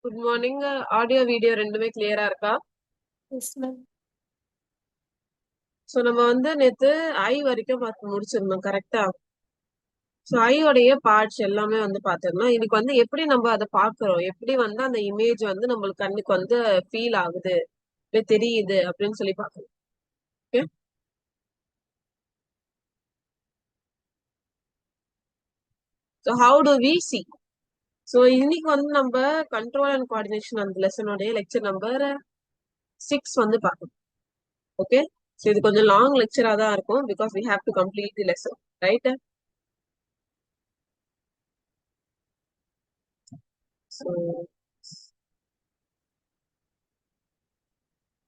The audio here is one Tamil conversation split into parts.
Good morning. ஆடியோ வீடியோ ரெண்டுமே கிளியரா இருக்கா? Yes ma'am. ஸோ நம்ம வந்து நேத்து ஐ வரைக்கும் பார்த்து முடிச்சிருந்தோம், கரெக்டா? ஸோ ஐயோடைய பார்ட்ஸ் எல்லாமே வந்து பார்த்திருந்தோம். இன்னைக்கு வந்து எப்படி நம்ம அதை பார்க்கிறோம், எப்படி வந்து அந்த இமேஜ் வந்து நம்மளுக்கு கண்ணுக்கு வந்து ஃபீல் ஆகுது, இப்படி தெரியுது அப்படின்னு சொல்லி பார்க்கணும். Okay, so how do we see? So இன்னைக்கு வந்து நம்ம கண்ட்ரோல் அண்ட் கோஆர்டினேஷன் அந்த லெசனோடைய லெக்சர் நம்பர் 6 வந்து பார்க்கணும். ஓகே, ஸோ இது கொஞ்சம் லாங் லெக்சரா தான் இருக்கும் because we have to complete the lesson, right?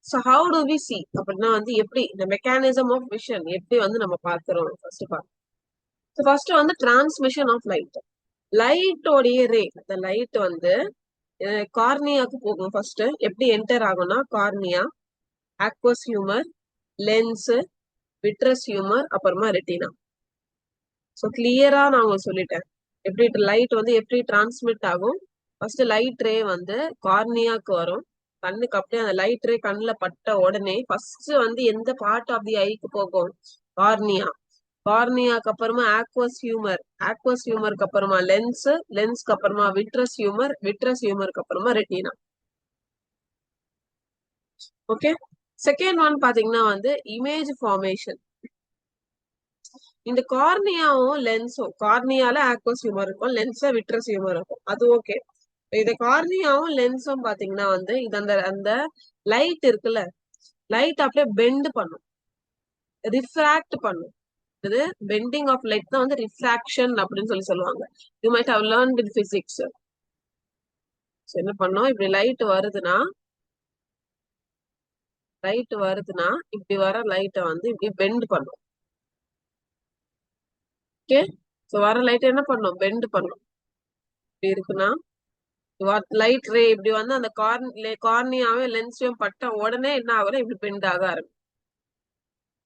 So how do we see அப்படின்னா வந்து எப்படி இந்த மெக்கானிசம் ஆஃப் விஷன் எப்படி வந்து நம்ம பார்க்கிறோம் ஃபர்ஸ்ட் பார்க்கணும். ஸோ ஃபர்ஸ்ட் வந்து டிரான்ஸ்மிஷன் ஆஃப் லைட். லைட்டோடைய ரே, இந்த லைட் வந்து கார்னியாக்கு போகும். ஃபர்ஸ்ட் எப்படி என்டர் ஆகும்னா cornea, aqueous humour, lens, vitreous humour, அப்புறமா ரெட்டினா. ஸோ கிளியரா நான் உங்களுக்கு சொல்லிட்டேன் எப்படி லைட் வந்து எப்படி டிரான்ஸ்மிட் ஆகும். ஃபர்ஸ்ட் லைட் ரே வந்து கார்னியாக்கு வரும், கண்ணுக்கு. அப்படியே அந்த லைட் ரே கண்ணுல பட்ட உடனே ஃபர்ஸ்ட் வந்து எந்த பார்ட் ஆஃப் தி ஐக்கு போகும்? கார்னியா. கார்னியாக்கு அப்புறமா ஆக்வஸ் ஹியூமர், ஆக்வஸ் ஹியூமருக்கு அப்புறமா லென்ஸ், லென்ஸ்க்கு அப்புறமா விட்ரஸ் ஹியூமர், விட்ரஸ் ஹியூமருக்கு அப்புறமா ரெட்டினா. ஓகே, செகண்ட் ஒன் பாத்தீங்கன்னா வந்து இமேஜ் ஃபார்மேஷன். இந்த கார்னியாவும் லென்ஸும், கார்னியால ஆக்வஸ் ஹியூமர் இருக்கும், லென்ஸ்ல விட்ரஸ் ஹியூமர் இருக்கும், அது ஓகே. இது கார்னியாவும் லென்ஸும் பாத்தீங்கன்னா வந்து இது அந்த அந்த லைட் இருக்குல்ல, லைட் அப்படியே பெண்ட் பண்ணும், ரிஃப்ராக்ட் பண்ணும். இது பெண்டிங் ஆஃப் லைட் தான் வந்து ரிஃப்ராக்ஷன் அப்படின்னு சொல்லி சொல்லுவாங்க. You might have learnt in physics. என்ன பண்ணோம், இப்படி லைட் வருதுன்னா இப்படி வர லைட்டை வந்து இப்படி பெண்ட் பண்ணும். ஓகே, ஸோ வர லைட் என்ன பண்ணும்? பெண்ட் பண்ணும். இப்படி இருக்குன்னா லைட் ரே இப்படி வந்து அந்த கார்னியாவும் லென்ஸையும் பட்ட உடனே என்ன ஆகும்? இப்படி பெண்ட் ஆக ஆரம்பிக்கும்.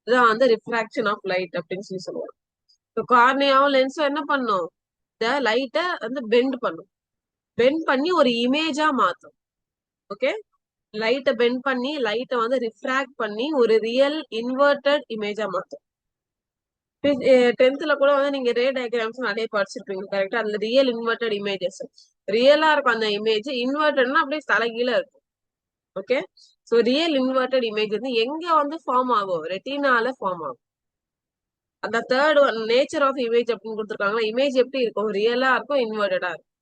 இதுதான் வந்து ரிஃப்ராக்ஷன் ஆஃப் லைட் அப்படின்னு சொல்லி சொல்லுவாங்க. இப்போ கார்னியாவும் லென்ஸும் என்ன பண்ணும்? இந்த லைட்டை வந்து பெண்ட் பண்ணும், பெண்ட் பண்ணி ஒரு இமேஜா மாத்தும். ஓகே, லைட்டை பெண்ட் பண்ணி லைட்டை வந்து ரிஃப்ராக்ட் பண்ணி ஒரு ரியல் இன்வெர்டட் இமேஜா மாத்தும். 10th கூட வந்து நீங்க ரே டயக்ராம்ஸ் நிறைய படிச்சிருப்பீங்க, கரெக்டா? அதுல ரியல் இன்வெர்டட் இமேஜஸ் ரியலா இருக்கும். அந்த இமேஜ் இன்வெர்டட்னா அப்படியே தலைகீழ இருக்கும். Okay, so real inverted image வந்து எங்க வந்து ஃபார்ம் ஆகும்? ரெட்டினால ஃபார்ம் ஆகும். அந்த third one nature of image அப்படின்னு கொடுத்துருக்காங்க. இமேஜ் எப்படி இருக்கும்? ரியலா இருக்கும், இன்வெர்டடா இருக்கும்.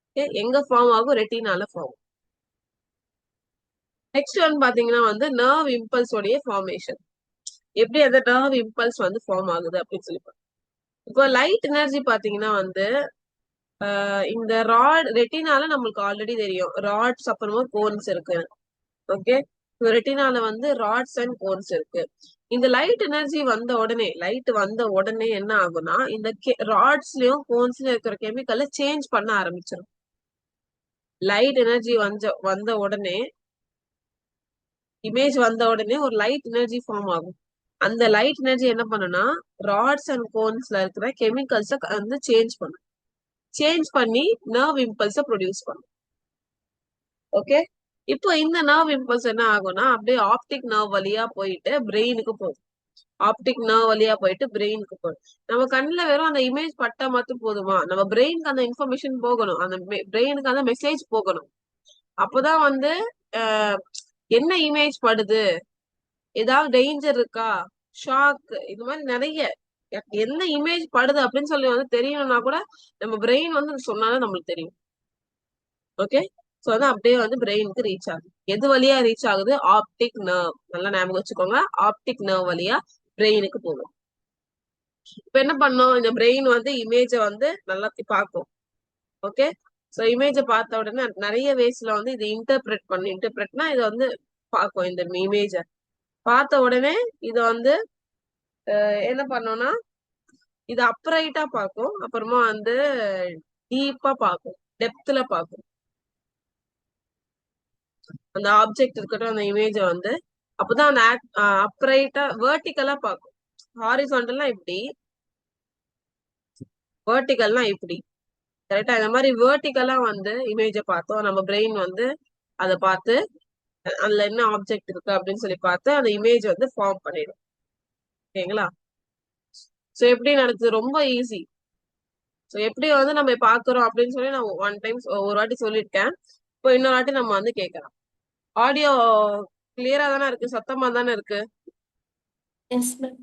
ஓகே, எங்க ஃபார்ம் ஆகும்? ரெட்டினால ஃபார்ம். நெக்ஸ்ட் ஒன் பாத்தீங்கன்னா வந்து நர்வ் இம்பல்ஸ் உடைய ஃபார்மேஷன். எப்படி அந்த நர்வ் இம்பல்ஸ் வந்து ஃபார்ம் ஆகுது அப்படின்னு சொல்லி இப்போ லைட் எனர்ஜி பாத்தீங்கன்னா வந்து இந்த ரெட்டினால நம்மளுக்கு ஆல்ரெடி தெரியும் ராட்ஸ் அப்புறமா கோன்ஸ் இருக்கு. ஓகே, ரெட்டினால வந்து ராட்ஸ் அண்ட் கோன்ஸ் இருக்கு. இந்த லைட் எனர்ஜி வந்த உடனே என்ன ஆகும்னா இந்த ராட்ஸ்லயும் கோன்ஸ்லயும் இருக்கிற கெமிக்கலை சேஞ்ச் பண்ண ஆரம்பிச்சிடும். லைட் எனர்ஜி வந்த உடனே, இமேஜ் வந்த உடனே ஒரு லைட் எனர்ஜி ஃபார்ம் ஆகும். அந்த லைட் எனர்ஜி என்ன பண்ணுனா ராட்ஸ் அண்ட் கோன்ஸ்ல இருக்கிற கெமிக்கல்ஸ வந்து சேஞ்ச் பண்ணி நர்வ் இம்பல்ஸ ப்ரொடியூஸ் பண்ணும். ஓகே, இப்போ இந்த நர்வ் இம்பல்ஸ் என்ன ஆகும்னா அப்படியே ஆப்டிக் நர்வ் வழியா போயிட்டு பிரெயினுக்கு போகும். ஆப்டிக் நர்வ் வழியா போயிட்டு பிரெயினுக்கு போகும். நம்ம கண்ணுல வெறும் அந்த இமேஜ் பட்டா மட்டும் போதுமா? நம்ம பிரெயினுக்கு அந்த இன்ஃபர்மேஷன் போகணும், அந்த பிரெயினுக்கு அந்த மெசேஜ் போகணும். அப்போதான் வந்து என்ன இமேஜ் படுது, ஏதாவது டேஞ்சர் இருக்கா, ஷாக், இது மாதிரி நிறைய என்ன இமேஜ் படுது அப்படின்னு சொல்லி வந்து தெரியணும்னா கூட நம்ம பிரெயின் வந்து சொன்னாதான் நம்மளுக்கு தெரியும். ஓகே, சோ வந்து அப்படியே வந்து பிரெயினுக்கு ரீச் ஆகுது. எது வழியா ரீச் ஆகுது? Optic nerve. நல்லா ஞாபகம் வச்சுக்கோங்க, ஆப்டிக் நர்வ் வழியா பிரெயினுக்கு போகும். இப்ப என்ன பண்ணும்? இந்த பிரெயின் வந்து இமேஜ வந்து நல்லா பார்க்கும். ஓகே, சோ இமேஜ பார்த்த உடனே நிறைய வேஸ்ல வந்து இது இன்டர்பிரட்னா இதை வந்து பார்க்கும். இந்த இமேஜ பார்த்த உடனே இது வந்து என்ன பண்ணோம்னா இது அப்ரைட்டா பார்க்கும், அப்புறமா வந்து டீப்பா பார்க்கும், டெப்த்ல பார்க்கும். அந்த ஆப்ஜெக்ட் இருக்கட்டும், அந்த இமேஜ வந்து அப்பதான் அந்த அப்ரைட்டா வெர்டிகலா பார்க்கும். ஹாரிசான்டல்னா இப்படி, வெர்டிகல்னா இப்படி. கரெக்டா? இந்த மாதிரி வேர்டிக்கலா வந்து இமேஜ பார்த்தோம். நம்ம பிரெயின் வந்து அதை பார்த்து அதுல என்ன ஆப்ஜெக்ட் இருக்கு அப்படின்னு சொல்லி பார்த்து அந்த இமேஜ் வந்து ஃபார்ம் பண்ணிடும். ஓகேங்களா? சோ எப்படி நடக்குது? ரொம்ப ஈஸி. சோ எப்படி வந்து நம்ம பாக்குறோம் அப்படின்னு சொல்லி நான் ஒன் டைம் ஒரு வாட்டி சொல்லியிருக்கேன். இப்போ இன்னொரு வாட்டி நம்ம வந்து கேட்கலாம். ஆடியோ கிளியரா தானே இருக்கு? சத்தமா தானே இருக்கு? Yes ma'am.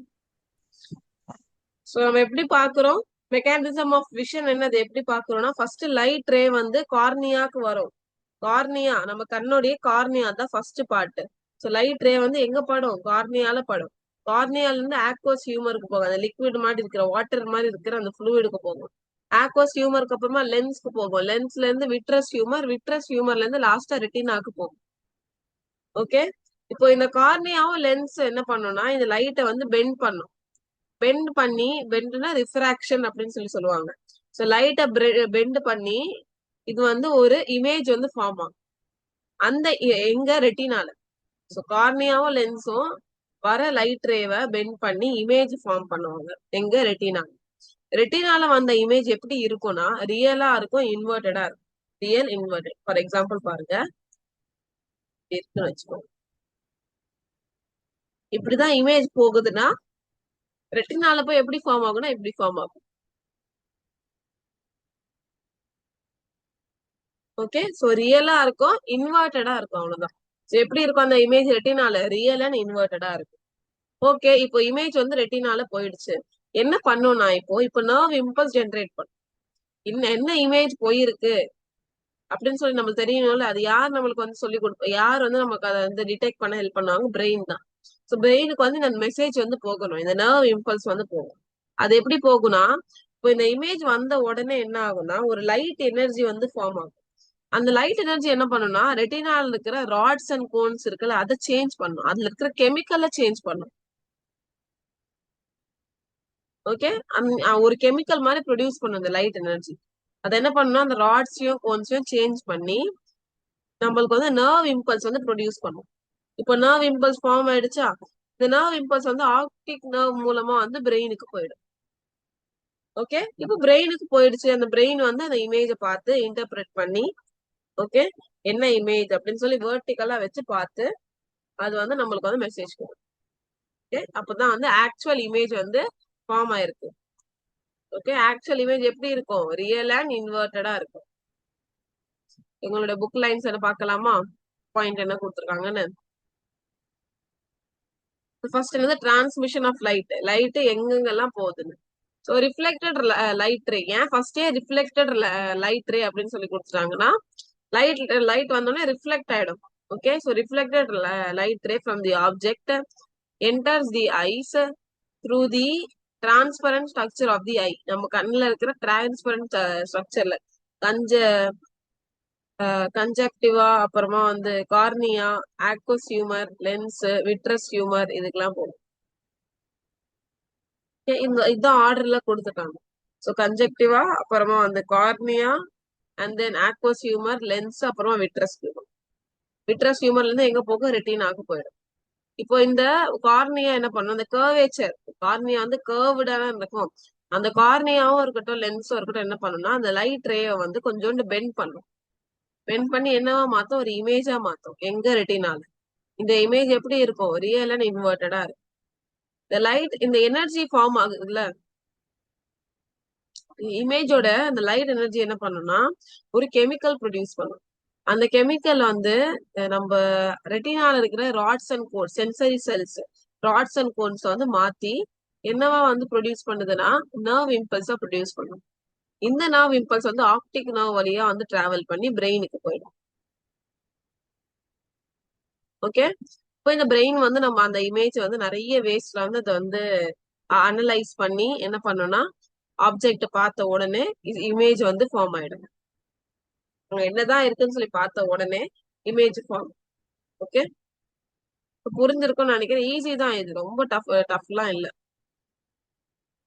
சோ நம்ம எப்படி பாக்குறோம்? மெக்கானிசம் ஆஃப் விஷன் என்னது? எப்படி பாக்குறோம்னா, ஃபர்ஸ்ட் லைட் ரே வந்து கார்னியாக்கு வரும். கார்னியா, நம்ம கண்ணுடைய கார்னியா தான் first part. So light ray வந்து எங்க படும்? கார்னியால படும். கார்னியால இருந்து ஆக்வஸ் ஹியூமருக்கு போகும். அந்த லிக்விட் மாதிரி இருக்கிற வாட்டர் மாதிரி இருக்கிற அந்த ஃப்ளூயிடுக்கு போகும். ஆக்வஸ் ஹியூமருக்கு அப்புறமா லென்ஸ்க்கு போகும். லென்ஸ்ல இருந்து விட்ரஸ் ஹியூமர், விட்ரஸ் ஹியூமர்ல இருந்து லாஸ்டா ரெட்டினாக்கு போகும். ஓகே. இப்போ இந்த கார்னியாவும் லென்ஸ் என்ன பண்ணும்னா இந்த லைட்டை வந்து பெண்ட் பண்ணும். பெண்ட்னா ரிஃப்ராக்ஷன் அப்படின்னு சொல்லி சொல்லுவாங்க. ஸோ லைட்டை பெண்ட் பண்ணி இது வந்து ஒரு இமேஜ் வந்து ஃபார்ம் ஆகும். அந்த எங்க ரெட்டினால. ஸோ கார்னியாவும் லென்ஸும் வர லைட் ரேவை பெண்ட் பண்ணி இமேஜ் ஃபார்ம் பண்ணுவாங்க. எங்க? ரெட்டினா. ரெட்டினால வந்த இமேஜ் எப்படி இருக்கும்னா ரியலா இருக்கும், இன்வெர்டடா இருக்கும். Real inverted. ஃபார் எக்ஸாம்பிள் பாருங்க, இருக்குன்னு வச்சுக்கோங்க. இப்படிதான் இமேஜ் போகுதுன்னா ரெட்டினால போய் எப்படி ஃபார்ம் ஆகும்னா இப்படி ஃபார்ம் ஆகும். ஓகே. சோ ரியலா இருக்கும், இன்வெர்டடா இருக்கும், அவ்வளவுதான். சோ எப்படி இருக்கும் அந்த இமேஜ்? ரெட்டினால ரியல் அண்ட் இன்வெர்டடா இருக்கும். ஓகே. இப்போ இமேஜ் வந்து ரெட்டினால போயிடுச்சு. என்ன பண்ணும்? நான் இப்போ நர்வ் இம்பல்ஸ் ஜென்ரேட் பண்ணும். என்ன இமேஜ் போயிருக்கு அப்படின்னு சொல்லி நம்மளுக்கு தெரியணும்ல. அது யார் நம்மளுக்கு வந்து சொல்லி கொடுப்போம்? யார் வந்து நமக்கு அதை வந்து டிடெக்ட் பண்ண ஹெல்ப் பண்ணுவாங்க? பிரெயின் தான். சோ பிரெயினுக்கு வந்து இந்த மெசேஜ் வந்து போகணும், இந்த நர்வ் இம்பல்ஸ் வந்து போகும். அது எப்படி போகும்னா, இப்போ இந்த இமேஜ் வந்த உடனே என்ன ஆகும்னா ஒரு லைட் எனர்ஜி வந்து ஃபார்ம் ஆகும். அந்த லைட் எனர்ஜி என்ன பண்ணும்னா ரெட்டினால இருக்கிற ராட்ஸ் அண்ட் கோன்ஸ் இருக்குல்ல, அதை சேஞ்ச் பண்ணும். அதுல இருக்கிற கெமிக்கலை சேஞ்ச் பண்ணும். ஓகே. ஒரு கெமிக்கல் மாதிரி ப்ரொடியூஸ் பண்ணும் இந்த லைட் எனர்ஜி. அது என்ன பண்ணணும்? அந்த ராட்ஸையும் கோன்ஸையும் சேஞ்ச் பண்ணி நம்மளுக்கு வந்து நர்வ் இம்பல்ஸ் வந்து ப்ரொடியூஸ் பண்ணும். இப்போ நர்வ் இம்பல்ஸ் ஃபார்ம் ஆயிடுச்சா, இந்த நர்வ் இம்பல்ஸ் வந்து ஆப்டிக் நர்வ் மூலமா வந்து பிரெயினுக்கு போயிடும். ஓகே. இப்போ பிரெயினுக்கு போயிடுச்சு. அந்த பிரெயின் வந்து அந்த இமேஜை பார்த்து இன்டர்பிரட் பண்ணி, ஓகே, என்ன இமேஜ் அப்படின்னு சொல்லி வேர்டிக்கலா வச்சு பார்த்து அது வந்து நம்மளுக்கு வந்து மெசேஜ் கொடுக்கும். ஓகே. அப்பதான் வந்து ஆக்சுவல் இமேஜ் வந்து ஃபார்ம் ஆயிருக்கு. ஓகே. ஆக்சுவல் இமேஜ் எப்படி இருக்கும்? ரியல் அண்ட் இன்வெர்டடா இருக்கும். எங்களோட புக் லைன்ஸ் என்ன பார்க்கலாமா? பாயிண்ட் என்ன கொடுத்துருக்காங்கன்னு. ஃபர்ஸ்ட் வந்து டிரான்ஸ்மிஷன் ஆஃப் லைட். லைட் எங்கெங்கெல்லாம் போகுதுன்னு. So reflected light ray. ஏன் ஃபர்ஸ்டே ரிஃப்ளெக்டட் லைட் ரே அப்படின்னு சொல்லி கொடுத்துட்டாங்கன்னா லைட் லைட் வந்தோடனே ரிஃப்ளெக்ட் ஆயிடும். Okay. So reflected light ray from the object enters the eyes through the transparent structure of the eye. நம்ம கண்ணுல இருக்கிற டிரான்ஸ்பரண்ட் ஸ்ட்ரக்சர்ல கஞ்ச கன்ஜக்டிவா, அப்புறமா வந்து cornea, aqueous humour, lens, vitreous humour, இதுக்கெல்லாம் போகும். இதுதான் ஆர்டர்ல கொடுத்துட்டாங்க. ஸோ கன்ஜக்டிவா, அப்புறமா வந்து cornea, and then aqueous humour, lens, அப்புறமா விட்ரஸ் ஹியூமர். விட்ரஸ் ஹியூமர்ல இருந்து எங்க போகும்? ரெட்டினாக்கு போயிடும். இப்போ இந்த கார்னியா என்ன பண்ணும்? இந்த கர்வேச்சர் கார்னியா வந்து கர்வ்டான இருக்கும். அந்த கார்னியாவும் இருக்கட்டும் லென்ஸும் இருக்கட்டும் என்ன பண்ணும்னா அந்த லைட் ரேவை வந்து கொஞ்சோண்டு பெண்ட் பண்ணும். பெண்ட் பண்ணி என்னவா மாத்தும்? ஒரு இமேஜா மாத்தும். எங்க? ரெட்டினால. இந்த இமேஜ் எப்படி இருக்கும்? ரியல் அண்ட் இன்வெர்டடா இருக்கும். இந்த லைட், இந்த எனர்ஜி ஃபார்ம் ஆகுதுல்ல, இமேஜோட அந்த லைட் எனர்ஜி என்ன பண்ணும்னா ஒரு கெமிக்கல் ப்ரொடியூஸ் பண்ணும். அந்த கெமிக்கல் வந்து நம்ம ரெட்டினால இருக்கிற rods and cones, sensory cells, rods and cones வந்து மாத்தி என்னவா வந்து ப்ரொடியூஸ் பண்ணுதுன்னா நர்வ் இம்பல்ஸா ப்ரொடியூஸ் பண்ணும். இந்த நர்வ் இம்பல்ஸ் வந்து ஆப்டிக் நர்வ் வழியா வந்து டிராவல் பண்ணி பிரெயினுக்கு போயிடும். ஓகே. இப்போ இந்த பிரெயின் வந்து நம்ம அந்த இமேஜ் வந்து நிறைய வேஸ்ட்ல வந்து அதை வந்து அனலைஸ் பண்ணி என்ன பண்ணோம்னா ஆப்ஜெக்ட் பார்த்த உடனே இமேஜ் வந்து ஃபார்ம் ஆயிடும். என்னதான் இருக்குன்னு சொல்லி பார்த்த உடனே இமேஜ் ஃபார்ம். ஓகே. புரிஞ்சிருக்கும்னு நினைக்கிறேன். ஈஸி தான் இது, ரொம்ப டஃப்லாம் இல்ல.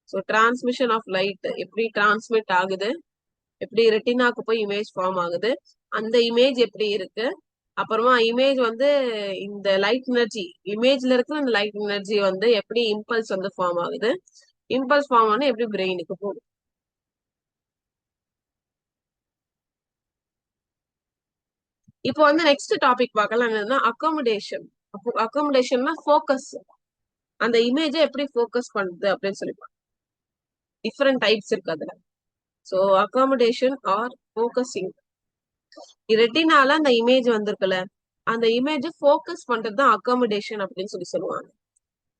ஸோ டிரான்ஸ்மிஷன் ஆஃப் லைட் எப்படி டிரான்ஸ்மிட் ஆகுது, எப்படி ரெட்டினாக்கு போய் இமேஜ் ஃபார்ம் ஆகுது, அந்த இமேஜ் எப்படி இருக்கு, அப்புறமா இமேஜ் வந்து இந்த லைட் எனர்ஜி, இமேஜ்ல இருக்கிற அந்த லைட் எனர்ஜி வந்து எப்படி இம்பல்ஸ் வந்து ஃபார்ம் ஆகுது, இம்பல்ஸ் ஃபார்ம் ஆனா எப்படி பிரெயினுக்கு போகுது. இப்போ வந்து நெக்ஸ்ட் டாபிக் பார்க்கலாம் என்னன்னா அகாமடேஷன். அகாமடேஷன்னா ஃபோக்கஸ். அந்த இமேஜை எப்படி ஃபோக்கஸ் பண்ணுது அப்படின்னு சொல்லி டிஃப்ரெண்ட் டைப்ஸ் இருக்கு அதுல. So accommodation or focusing. ரெட்டினால அந்த இமேஜ் வந்திருக்குல்ல, அந்த இமேஜ் ஃபோக்கஸ் பண்றது தான் அகாமடேஷன் அப்படின்னு சொல்லி சொல்லுவாங்க.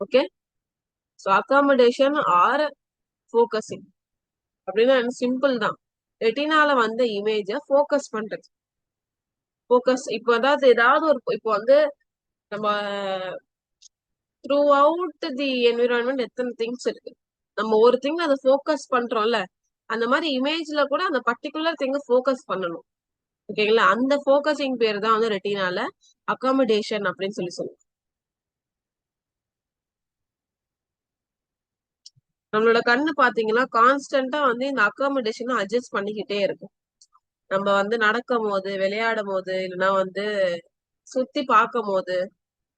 Okay, so accommodation or focusing அப்படின்னா சிம்பிள் தான். ரெட்டினால வந்த இமேஜ ஃபோக்கஸ் பண்றது. ஃபோக்கஸ் இப்போ ஏதாவது ஒரு இப்போ வந்து நம்ம த்ரூ அவுட் தி என்விரான்மெண்ட் எத்தனை திங்ஸ் இருக்கு, நம்ம ஒரு திங் அதை ஃபோக்கஸ் பண்றோம்ல, அந்த மாதிரி இமேஜ்ல கூட அந்த பர்டிகுலர் திங்க ஃபோக்கஸ் பண்ணணும். ஓகேங்களா, அந்த ஃபோக்கஸிங் பேர் தான் வந்து ரெட்டினால அகாமடேஷன் அப்படின்னு சொல்லி சொல்லுவோம். நம்மளோட கண்ணு பாத்தீங்கன்னா கான்ஸ்டன்டா வந்து இந்த அகாமடேஷனை அட்ஜஸ்ட் பண்ணிக்கிட்டே இருக்கும். நம்ம வந்து நடக்கும் போது, விளையாடும் போது, இல்லைன்னா வந்து சுத்தி பார்க்கும் போது,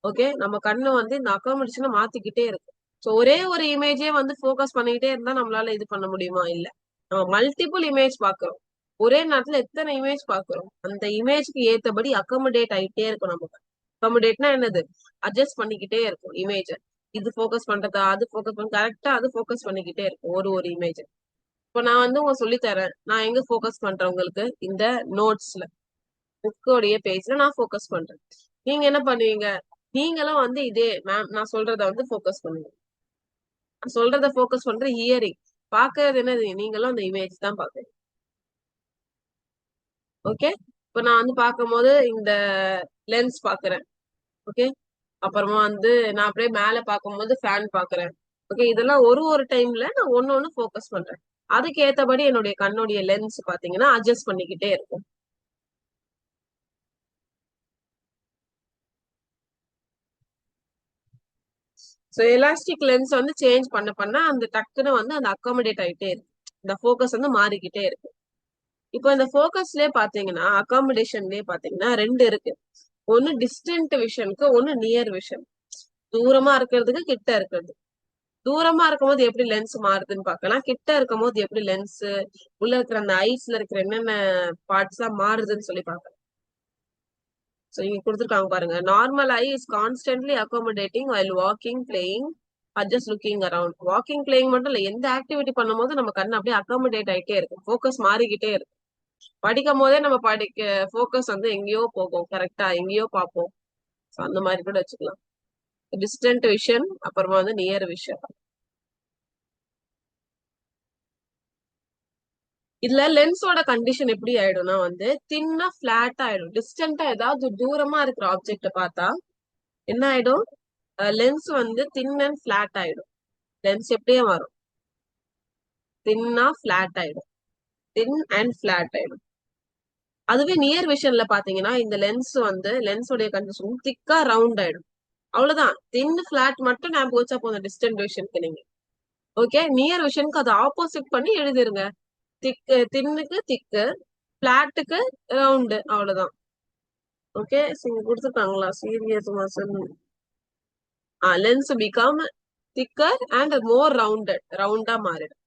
ஓகே, நம்ம கண்ணு வந்து இந்த அகாமடேஷனை மாத்திக்கிட்டே இருக்கும். ஸோ ஒரே ஒரு இமேஜே வந்து ஃபோக்கஸ் பண்ணிக்கிட்டே இருந்தா நம்மளால இது பண்ண முடியுமா? இல்ல. நம்ம மல்டிபிள் இமேஜ் பாக்குறோம், ஒரே நேரத்துல எத்தனை இமேஜ் பாக்குறோம், அந்த இமேஜ்க்கு ஏத்தபடி அகாமடேட் ஆகிட்டே இருக்கும். நமக்கு அகாமடேட்னா என்னது? அட்ஜஸ்ட் பண்ணிக்கிட்டே இருக்கும் இமேஜ. இது ஃபோக்கஸ் பண்றதா, அது ஃபோக்கஸ் பண்ண கரெக்டா அது ஃபோக்கஸ் பண்ணிக்கிட்டே இருக்கும் ஒரு ஒரு இமேஜ். இப்போ நான் வந்து உங்களுக்கு சொல்லி தரேன், நான் எங்க ஃபோக்கஸ் பண்றேன் உங்களுக்கு? இந்த நோட்ஸ்ல, புக்கோடைய பேஜ்ல நான் ஃபோக்கஸ் பண்றேன். நீங்க என்ன பண்ணுவீங்க? நீங்களும் வந்து இதே மேம் நான் சொல்றத வந்து ஃபோக்கஸ் பண்ணுவீங்க. நான் சொல்றத ஃபோக்கஸ் பண்ற ஹியரிங், பாக்குறது என்னது? நீங்களும் அந்த இமேஜ் தான் பாக்குறீங்க. ஓகே, இப்போ நான் வந்து பார்க்கும்போது இந்த லென்ஸ் பாக்குறேன். ஓகே, அப்புறமா வந்து நான் அப்படியே மேல பார்க்கும்போது ஃபேன் பாக்குறேன். ஓகே, இதெல்லாம் ஒரு ஒரு டைம்ல நான் ஒன்னு ஃபோக்கஸ் பண்றேன். அதுக்கு ஏத்தபடி என்னுடைய கண்ணுடைய லென்ஸ் பாத்தீங்கன்னா அட்ஜஸ்ட் பண்ணிக்கிட்டே இருக்கும். ஸோ எலாஸ்டிக் லென்ஸ் வந்து சேஞ்ச் பண்ண அந்த டக்குன்னு வந்து அந்த அகாமடேட் ஆகிட்டே இருக்கு, இந்த ஃபோக்கஸ் வந்து மாறிக்கிட்டே இருக்கு. இப்போ இந்த ஃபோக்கஸ்லயே பாத்தீங்கன்னா அகாமடேஷன்லயே பாத்தீங்கன்னா ரெண்டு இருக்கு. ஒன்னு டிஸ்டன்ட் விஷனுக்கு, ஒன்னு நியர் விஷன். தூரமா இருக்கிறதுக்கு, கிட்ட இருக்கிறது. தூரமா இருக்கும் போது எப்படி லென்ஸ் மாறுதுன்னு பார்க்கலாம், கிட்ட இருக்கும் போது எப்படி லென்ஸ் உள்ள இருக்கிற அந்த ஐஸ்ல இருக்கிற என்னென்ன பார்ட்ஸ் எல்லாம் மாறுதுன்னு சொல்லி பார்க்கலாம். ஸோ இங்க கொடுத்துருக்காங்க பாருங்க. Normal eye is constantly accommodating while walking, playing or just looking around. Walking, playing மட்டும் இல்ல, எந்த ஆக்டிவிட்டி பண்ணும் போது நம்ம கண்ணு அப்படியே அகாமடேட் ஆயிட்டே இருக்கும், ஃபோக்கஸ் மாறிக்கிட்டே இருக்கும். படிக்கும் போதே நம்ம ஃபோக்கஸ் வந்து எங்கேயோ போகும், கரெக்டா எங்கேயோ பார்ப்போம். அந்த மாதிரி கூட வச்சுக்கலாம். டிஸ்டன்ட் விஷன், அப்புறமா வந்து நியர் விஷன். இதுல லென்ஸோட கண்டிஷன் எப்படி ஆயிடும்னா வந்து தின்னா பிளாட் ஆயிடும். டிஸ்டன்டா ஏதாவது தூரமா இருக்கிற ஆப்ஜெக்ட பார்த்தா என்ன ஆயிடும்? லென்ஸ் வந்து தின் அண்ட் பிளாட் ஆயிடும். லென்ஸ் எப்படியே வரும், தின்னா பிளாட் ஆயிடும், தின் அண்ட் பிளாட் ஆயிடும். அதுவே நியர் விஷன்ல பாத்தீங்கன்னா இந்த லென்ஸ் வந்து லென்ஸோடைய கண்டிஷன் திக்கா ரவுண்ட் ஆயிடும். அவ்வளவுதான். தின் பிளாட் மட்டும் ஞாபகம் வச்சா போதும் டிஸ்டன்ட் விஷனுக்கு நீங்க. ஓகே, நியர் விஷனுக்கு அதை ஆப்போசிட் பண்ணி எழுதிருங்க. திக்கு, தின்னுக்கு திக்கு, பிளாட்டுக்கு ரவுண்டு, அவ்வளவுதான். ஓகே, இங்க கொடுத்துருக்காங்களா ciliary muscle lens become thicker and more rounded, ரவுண்டா மாறிடும்.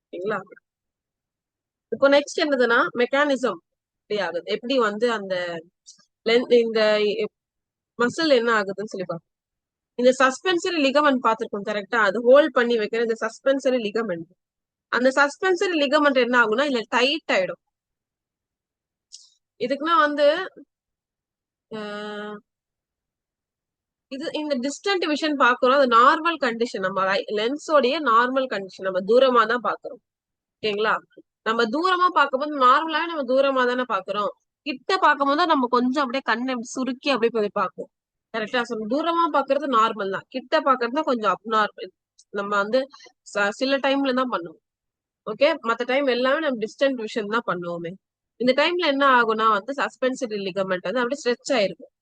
ஓகேங்களா, இப்போ நெக்ஸ்ட் என்னதுன்னா மெக்கானிசம் எப்படி ஆகுது, எப்படி வந்து அந்த இந்த மசில் என்ன ஆகுதுன்னு சொல்லி பார்ப்போம். இந்த சஸ்பென்சரி லிகமெண்ட் பார்த்திருக்கோம் கரெக்டா, அது ஹோல்ட் பண்ணி வைக்கிற இந்த சஸ்பென்சரி லிகமெண்ட். அந்த சஸ்பென்சரி லிகமெண்ட் என்ன ஆகும்னா இல்ல டைட் ஆயிடும். இதுக்குன்னா வந்து இது இந்த டிஸ்டன்ட் விஷன் பாக்குறோம், அது நார்மல் கண்டிஷன், நம்ம லென்ஸோடைய நார்மல் கண்டிஷன், நம்ம தூரமா தான் பாக்குறோம். ஓகேங்களா, நம்ம தூரமா பார்க்கும்போது நார்மலாவே நம்ம தூரமா தானே பாக்குறோம். கிட்ட பார்க்கும்போது நம்ம கொஞ்சம் அப்படியே கண்ணை சுருக்கி அப்படியே போய் பார்ப்போம். கரெக்டா, தூரமா பாக்குறது நார்மல் தான், கிட்ட பாக்குறது கொஞ்சம் அப்நார்மல். நம்ம வந்து சில டைம்ல தான் பண்ணுவோம். ஓகே, மத்த டைம் எல்லாமே நம்ம டிஸ்டன்ட் விஷன் தான் பண்ணுவோமே. இந்த டைம்ல என்ன ஆகும்னா வந்து சஸ்பென்சரி லிகமெண்ட் வந்து அப்படியே ஸ்ட்ரெச் ஆயிருக்கும்.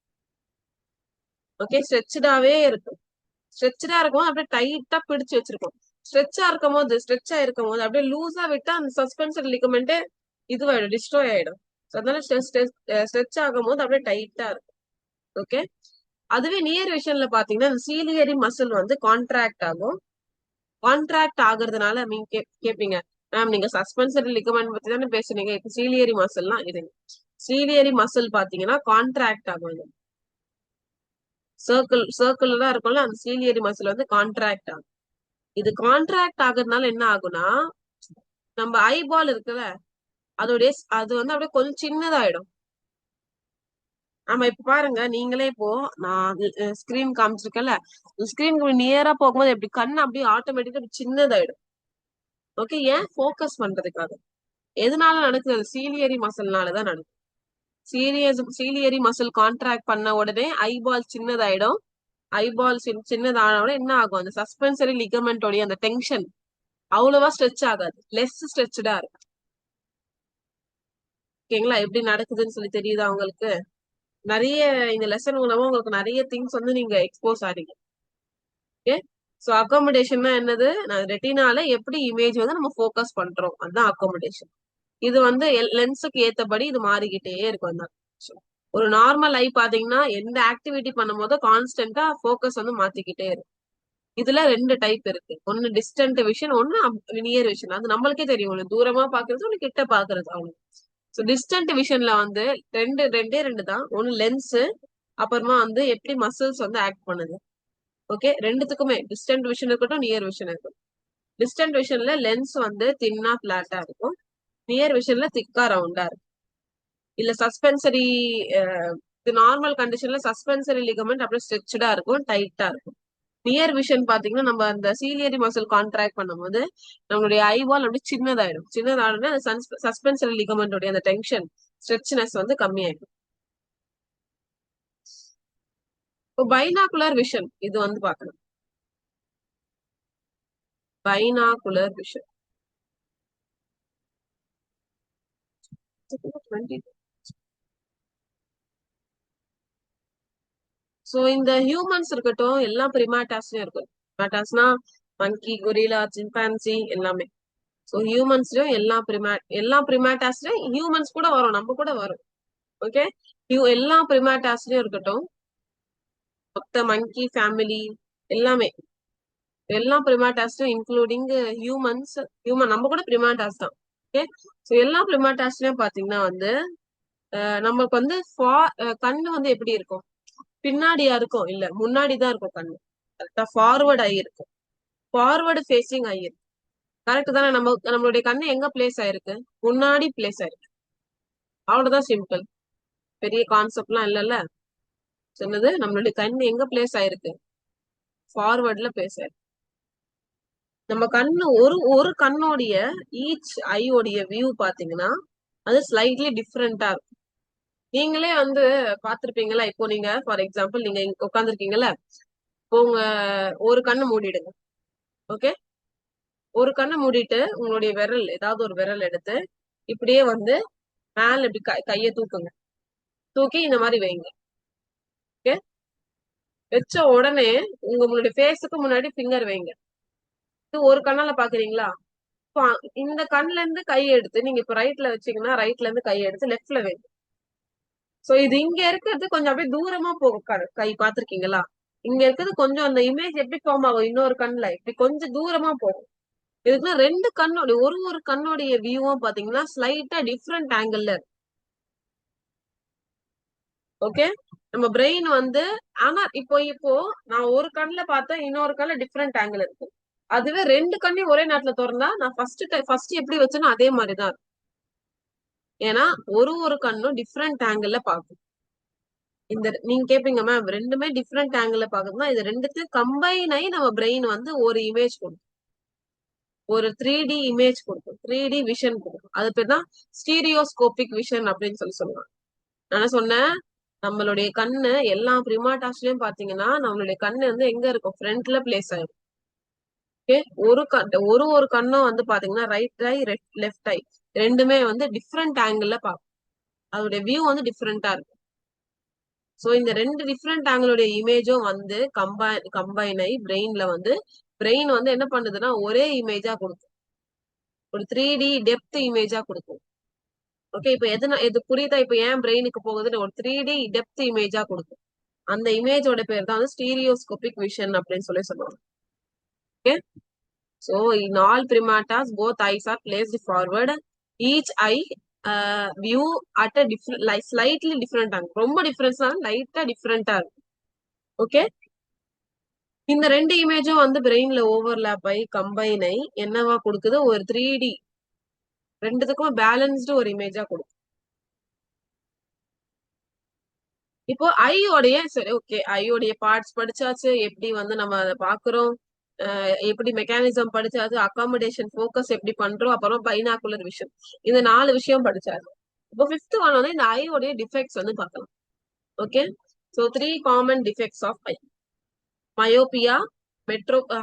ஓகே, ஸ்ட்ரெச்சாவே இருக்கும். ஸ்ட்ரெச்சா இருக்கும், அப்படியே டைட்டா பிடிச்சு வச்சிருக்கோம். ஸ்ட்ரெச்சா இருக்கும் போது அப்படியே லூஸா விட்டா அந்த சஸ்பென்சர் லிகமெண்டே இதுவாயிடும், டிஸ்ட்ராய் ஆயிடும். அதனால ஸ்ட்ரெச் ஆகும் போது அப்படியே டைட்டா இருக்கும். ஓகே, அதுவே நியர் விஷன்ல பாத்தீங்கன்னா இந்த சீலியரி மசில் வந்து கான்ட்ராக்ட் ஆகும். கான்ட்ராக்ட் ஆகுறதுனால கேப்பீங்க, மேம் நீங்க சஸ்பென்சரி லிகமெண்ட் பத்தி தானே பேசுனீங்க. இப்ப சீலியரி மசில்லாம் இது. சீலியரி மசில் பாத்தீங்கன்னா கான்ட்ராக்ட் ஆகும். சர்க்கிள் தான் இருக்கும்ல, அந்த சீலியரி மசில் வந்து கான்ட்ராக்ட் ஆகும். இது கான்ட்ராக்ட் ஆகுறதுனால என்ன ஆகும்னா, நம்ம ஐபால் இருக்குல்ல, அதோடைய அது வந்து அப்படியே கொஞ்சம் சின்னதாயிடும். ஆமா, இப்ப பாருங்க நீங்களே, இப்போ நான் ஸ்கிரீன் காமிச்சிருக்கேன்ல, ஸ்கிரீனுக்கு நியரா போகும்போது எப்படி கண்ணு அப்படியே ஆட்டோமேட்டிக்கா சின்னதாயிடும். ஓகே, ஏன்? ஃபோக்கஸ் பண்றதுக்காக. எதனால நடக்குது? அது சீலியரி மசில்னாலதான் நடக்குது. சீலியரி மசில் கான்ட்ராக்ட் பண்ண உடனே ஐபால் சின்னதாயிடும். ஐபால் சின்னதான உடனே என்ன ஆகும்? அந்த சஸ்பென்சரி லிகமெண்டோடைய அந்த டென்ஷன் அவ்வளவா ஸ்ட்ரெச் ஆகாது, லெஸ் ஸ்ட்ரெச்சடா இருக்கும். ஓகேங்களா? எப்படி நடக்குதுன்னு சொல்லி தெரியுதா உங்களுக்கு? நிறைய இந்த லெசன் மூலமா உங்களுக்கு நிறைய திங்ஸ் வந்து நீங்க எக்ஸ்போஸ் ஆறீங்க. ஓகே, சோ அகாமடேஷன்னா என்னது? ரெட்டினால எப்படி இமேஜ் வந்து நம்ம ஃபோக்கஸ் பண்றோம், அதுதான் அகாமடேஷன். இது வந்து லென்ஸுக்கு ஏத்தபடி இது மாறிக்கிட்டே இருக்கும். அந்த ஒரு நார்மல் ஐ பாத்தீங்கன்னா எந்த ஆக்டிவிட்டி பண்ணும் போது கான்ஸ்டன்டா ஃபோக்கஸ் வந்து மாத்திக்கிட்டே இருக்கும். இதுல ரெண்டு டைப் இருக்கு. ஒன்னு டிஸ்டன்ட் விஷன், ஒன்னு நியர் விஷன். அது நம்மளுக்கே தெரியும், ஒண்ணு தூரமா பாக்குறது, ஒண்ணு கிட்ட பாக்குறது. அவ்வளவு. சோ டிஸ்டன்ட் விஷன்ல வந்து ரெண்டு தான். ஒன்னு லென்ஸ், அப்புறமா வந்து எப்படி மசில்ஸ் வந்து ஆக்ட் பண்ணுது. ஓகே, ரெண்டுத்துக்குமே டிஸ்டன்ட் விஷன் இருக்கட்டும், நியர் விஷன் இருக்கட்டும். டிஸ்டன்ட் விஷன்ல லென்ஸ் வந்து தின்னா பிளாட்டா இருக்கும், நியர் விஷன்ல திக்கா ரவுண்டா இருக்கும். இல்ல சஸ்பென்சரி நார்மல் கண்டிஷன்ல சஸ்பென்சரி லிகமெண்ட் அப்படியே ஸ்ட்ரெச்சடா இருக்கும், டைட்டா இருக்கும். நியர் விஷன் பாத்தீங்கன்னா நம்ம அந்த சீலியரி மசில் கான்ட்ராக்ட் பண்ணும்போது நம்மளுடைய ஐபால் அப்படி சின்னதாயிடும். சின்னதாயிடும்னா சஸ்பென்சரி லிகமெண்டோடைய அந்த டென்ஷன் ஸ்ட்ரெச்னஸ் வந்து கம்மியாயிடும். இப்போ பைனாகுலர் விஷன் இது வந்து பாக்கணும். பைனாகுலர் விஷன் சோ இந்த ஹியூமன்ஸ் இருக்கட்டும், எல்லாம் பிரிமாட்டாஸ்லயும் இருக்கும். பிரிமாட்டாஸ்னா மங்கி, கொரிலா, சிம்பான்சி எல்லாமே. சோ ஹியூமன்ஸ்லயும் எல்லா பிரிமாட்டாஸ்லயும் ஹியூமன்ஸ் கூட வரும், நம்ம கூட வரும். ஓகே, எல்லா பிரிமாட்டாஸ்லயும் இருக்கட்டும், மொத்த மங்கி ஃபேமிலி எல்லாமே, எல்லா பிரிமாட்டாஸ்லயும் இன்க்ளூடிங் ஹியூமன் நம்ம கூட பிரிமாட்டாஸ் தான். ஓகே, சோ எல்லா பிரிமாட்டாஸ்லயும் பாத்தீங்கன்னா வந்து நமக்கு வந்து கண்ணு வந்து எப்படி இருக்கும்? பின்னாடியா இருக்கும்? இல்ல, முன்னாடிதான் இருக்கும் கண்ணு. கரெக்டா ஃபார்வர்ட் ஆகிருக்கும். ஃபார்வர்டு ஃபேசிங் ஆகிருக்கு. கரெக்ட் தானே? நம்மளுடைய கண்ணு எங்க பிளேஸ் ஆயிருக்கு? முன்னாடி பிளேஸ் ஆயிருக்கு. அவ்வளவுதான், சிம்பிள். பெரிய கான்செப்ட்லாம் இல்லல்ல. சொன்னது நம்மளுடைய கண் எங்க பிளேஸ் ஆயிருக்கு? ஃபார்வர்ட்ல பிளேஸ் ஆயிருக்கு. நம்ம கண்ணு ஒரு ஒரு கண்ணோடைய ஈச் ஐயோடைய வியூ பாத்தீங்கன்னா அது ஸ்லைட்லி டிஃப்ரெண்டா இருக்கும். நீங்களே வந்து பாத்திருப்பீங்களா? இப்போ நீங்க ஃபார் எக்ஸாம்பிள் நீங்க உட்காந்துருக்கீங்கல்ல, இப்போ உங்க ஒரு கண்ணு மூடிடுங்க. ஓகே, ஒரு கண்ணை மூடிட்டு உங்களுடைய விரல், ஏதாவது ஒரு விரல் எடுத்து இப்படியே வந்து மேல இப்படி கைய தூக்குங்க. தூக்கி இந்த மாதிரி வைங்க. ஓகே, வச்ச உடனே உங்களுடைய ஃபேஸுக்கு முன்னாடி ஃபிங்கர் வைங்க. இது ஒரு கண்ணால பாக்குறீங்களா? இப்போ இந்த கண்ணுல இருந்து கை எடுத்து நீங்க இப்ப ரைட்ல வச்சீங்கன்னா ரைட்ல இருந்து கை எடுத்து லெஃப்ட்ல வைங்க. சோ இது இங்க இருக்கிறது கொஞ்சம் அப்படியே தூரமா போகும். கை பாத்திருக்கீங்களா? இங்க இருக்கிறது கொஞ்சம் அந்த இமேஜ் எப்படி ஃபார்ம் ஆகும்? இன்னொரு கண்ணுல இப்படி கொஞ்சம் தூரமா போகும். இதுக்குன்னா ரெண்டு கண்ணோட ஒரு கண்ணோடைய வியூவும் பாத்தீங்கன்னா ஸ்லைட்டா டிஃப்ரெண்ட் ஆங்கிள். ஓகே, நம்ம பிரெயின் வந்து, ஆனா இப்போ நான் ஒரு கண்ணுல பார்த்தா இன்னொரு கண்ணுல டிஃப்ரெண்ட் ஆங்கிள் இருக்கு. அதுவே ரெண்டு கண்ணையும் ஒரே நேரத்துல திறந்தா நான் ஃபர்ஸ்ட் எப்படி வச்சேனோ அதே மாதிரிதான் இருக்கும். ஏன்னா ஒரு கண்ணும் டிஃப்ரெண்ட் ஆங்கிள் பாக்கும். இந்த நீங்க கேப்பீங்க மேம் ரெண்டுமே டிஃப்ரெண்ட் ஆங்கிள் பாக்குதுன்னா, இது ரெண்டுத்தையும் கம்பைன் ஆகி நம்ம பிரெயின் வந்து ஒரு இமேஜ் கொடுக்கும், ஒரு 3D இமேஜ் கொடுக்கும், 3D விஷன் கொடுக்கும். அது பேர் தான் ஸ்டீரியோஸ்கோபிக் விஷன் அப்படின்னு சொல்லுவாங்க. நான் சொன்னேன், நம்மளுடைய கண்ணு எல்லா பிரிமாட்டாஸ்லயும் பாத்தீங்கன்னா நம்மளுடைய கண்ணு வந்து எங்க இருக்கும்? ஃப்ரண்ட்ல பிளேஸ் ஆயிரும். ஓகே, ஒரு கண்ணும் வந்து பாத்தீங்கன்னா ரைட் ஐ லெஃப்ட் ஐ ரெண்டுமே வந்து டிஃப்ரெண்ட் ஆங்கிள் பார்க்கும். அதோட வியூ வந்து டிஃப்ரெண்டா இருக்கும். சோ இந்த ரெண்டு டிஃப்ரெண்ட் ஆங்கிளுடைய இமேஜும் வந்து கம்பைன் ஆகி பிரெயின் வந்து என்ன பண்ணுதுன்னா ஒரே இமேஜா கொடுக்கும், ஒரு 3D டெப்த் இமேஜா கொடுக்கும். ஓகே, இப்ப எது புரியுதா? இப்ப ஏன் பிரெயினுக்கு போகுதுன்னு ஒரு 3D டெப்த் இமேஜா கொடுக்கும். அந்த இமேஜோட பேர் தான் வந்து ஸ்டீரியோஸ்கோபிக் விஷன் அப்படின்னு சொல்லுவாங்க. Okay, So in all primatas, both eyes are placed forward. Each eye view at a different, like slightly different angle. ரொம்ப டிஃபரன்ஸ் லைட்டா டிஃபரெண்டா இருக்கும். ஓகே, இந்த ரெண்டு இமேஜும் வந்து பிரெயின்ல ஓவர்லாப் ஆகி கம்பைன் ஆகி என்னவா கொடுக்குது, ஒரு 3D ரெண்டுத்துக்கும் பேலன்ஸ்டு ஒரு இமேஜா கொடுக்கும். இப்போ ஐயோடைய சரி ஓகே, ஐயோடைய பார்ட்ஸ் படிச்சாச்சு, எப்படி வந்து நம்ம அதை பாக்குறோம், எப்படி மெக்கானிசம் படிச்சாச்சு, அகாமடேஷன் ஃபோக்கஸ் எப்படி பண்றோம், அப்புறம் பைனாகுலர் விஷன், இந்த 4 விஷயம் படிச்சாச்சு. இப்போ 5th ஒன் வந்து இந்த ஐயோடைய டிஃபெக்ட்ஸ் வந்து பார்க்கலாம். Okay, so 3 common defects of eye: myopia,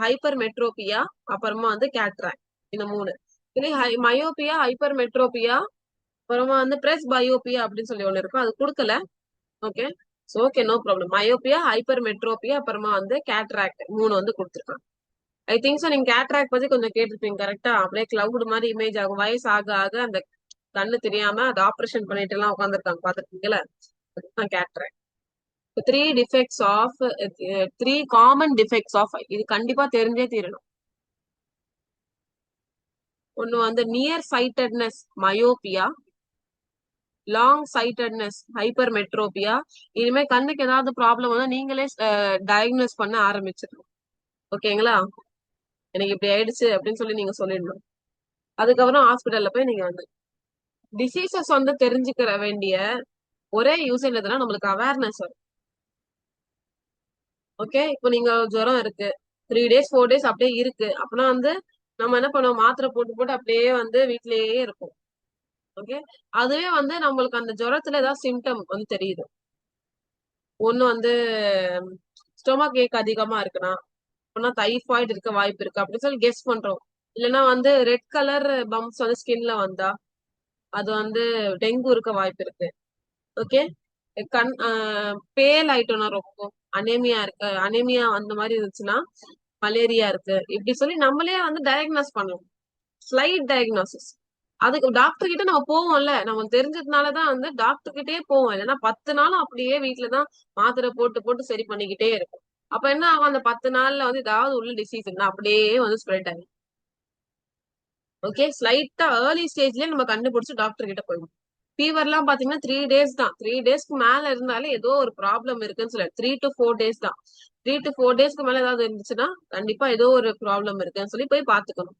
hypermetropia, அப்புறமா வந்து கேட்ராக்ட். இந்த 3. மயோபியா, ஹைப்பர் மெட்ரோபியா, அப்புறமா வந்து பிரஸ் பயோபியா அப்படின்னு சொல்லி ஒண்ணு இருக்கும், அது கொடுக்கல. Okay, so okay, no problem. Myopia, hypermetropia, அப்புறமா வந்து கேட்ராக்ட் 3 வந்து கொடுத்துருக்காங்க. ஐ திங்க் சோ நீங்க கேட்ராக்ட் பத்தி கொஞ்சம் கேட்டிருப்பீங்க. கரெக்டா, அப்படியே கிளவுட் மாதிரி இமேஜ் ஆகும். வயசு ஆக ஆக அந்த கண்ணு தெரியாம அது ஆபரேஷன் பண்ணிட்டு எல்லாம் உட்காந்துருக்காங்க, பாத்துருக்கீங்களா? Cataract. 3 defects of 3 common defects of eye, இது கண்டிப்பா தெரிஞ்சே தீரணும். ஒண்ணு வந்து near sightedness myopia, long sightedness hypermetropia. இனிமே கண்ணுக்கு ஏதாவது ப்ராப்ளம் வந்தா நீங்களே டயக்னோஸ் பண்ண ஆரம்பிச்சிடணும். ஓகேங்களா? எனக்கு இப்படி ஆயிடுச்சு அப்படின்னு சொல்லி நீங்க சொல்லிடணும். அதுக்கப்புறம் ஹாஸ்பிட்டல்ல போய் நீங்க வந்து டிசீசஸ் வந்து தெரிஞ்சுக்கிற வேண்டிய ஒரே யூஸ் என்னதுன்னா நம்மளுக்கு அவேர்னஸ் வரும். ஓகே, இப்போ நீங்க ஜுரம் இருக்கு, 3 days 4 days அப்படியே இருக்கு அப்படின்னா வந்து நம்ம என்ன பண்ணுவோம், மாத்திரை போட்டு போட்டு அப்படியே வந்து வீட்லயே இருப்போம். ஓகே, அதுவே வந்து நம்மளுக்கு அந்த ஜுரத்துல ஏதாவது சிம்டம் வந்து தெரியுது. ஒண்ணு வந்து ஸ்டொமக் ஏக் அதிகமா இருக்குன்னா, அப்படின்னா டைஃபாய்டு இருக்க வாய்ப்பு இருக்கு அப்படின்னு சொல்லி கெஸ் பண்றோம். இல்லைன்னா வந்து ரெட் கலர் பம்ப்ஸ் வந்து ஸ்கின்ல வந்தா அது வந்து டெங்கு இருக்க வாய்ப்பு இருக்கு. ஓகே, கண் பேல் ஆயிட்டோம்னா, ரொம்ப அனேமியா இருக்கு, அனேமியா அந்த மாதிரி இருந்துச்சுன்னா மலேரியா இருக்கு, இப்படி சொல்லி நம்மளே வந்து டயக்னோஸ் பண்ணலாம். Slide diagnosis. அதுக்கு டாக்டர் கிட்ட நம்ம போவோம்ல, நமக்கு தெரிஞ்சதுனாலதான் வந்து டாக்டர் கிட்டே போவோம். இல்லைன்னா 10 நாளும் அப்படியே வீட்டுலதான் மாத்திரை போட்டு போட்டு சரி பண்ணிக்கிட்டே இருக்கும். அப்ப என்ன ஆகும், அந்த 10 நாள்ல வந்து ஏதாவது உள்ள டிசீஸ் இருந்தா அப்படியே வந்து ஸ்ப்ரெட் ஆகும். ஓகே, ஸ்லைட்டா ஏர்லி ஸ்டேஜ்லயே நம்ம கண்டுபிடிச்சு டாக்டர் கிட்ட போயிடும். ஃபீவர் எல்லாம் பாத்தீங்கன்னா 3 days தான். 3 daysக்கு மேல இருந்தாலே ஏதோ ஒரு ப்ராப்ளம் இருக்குன்னு சொல்ல. 3 to 4 days தான். 3 to 4 daysக்கு மேல ஏதாவது இருந்துச்சுன்னா கண்டிப்பா ஏதோ ஒரு ப்ராப்ளம் இருக்குன்னு சொல்லி போய் பாத்துக்கணும்.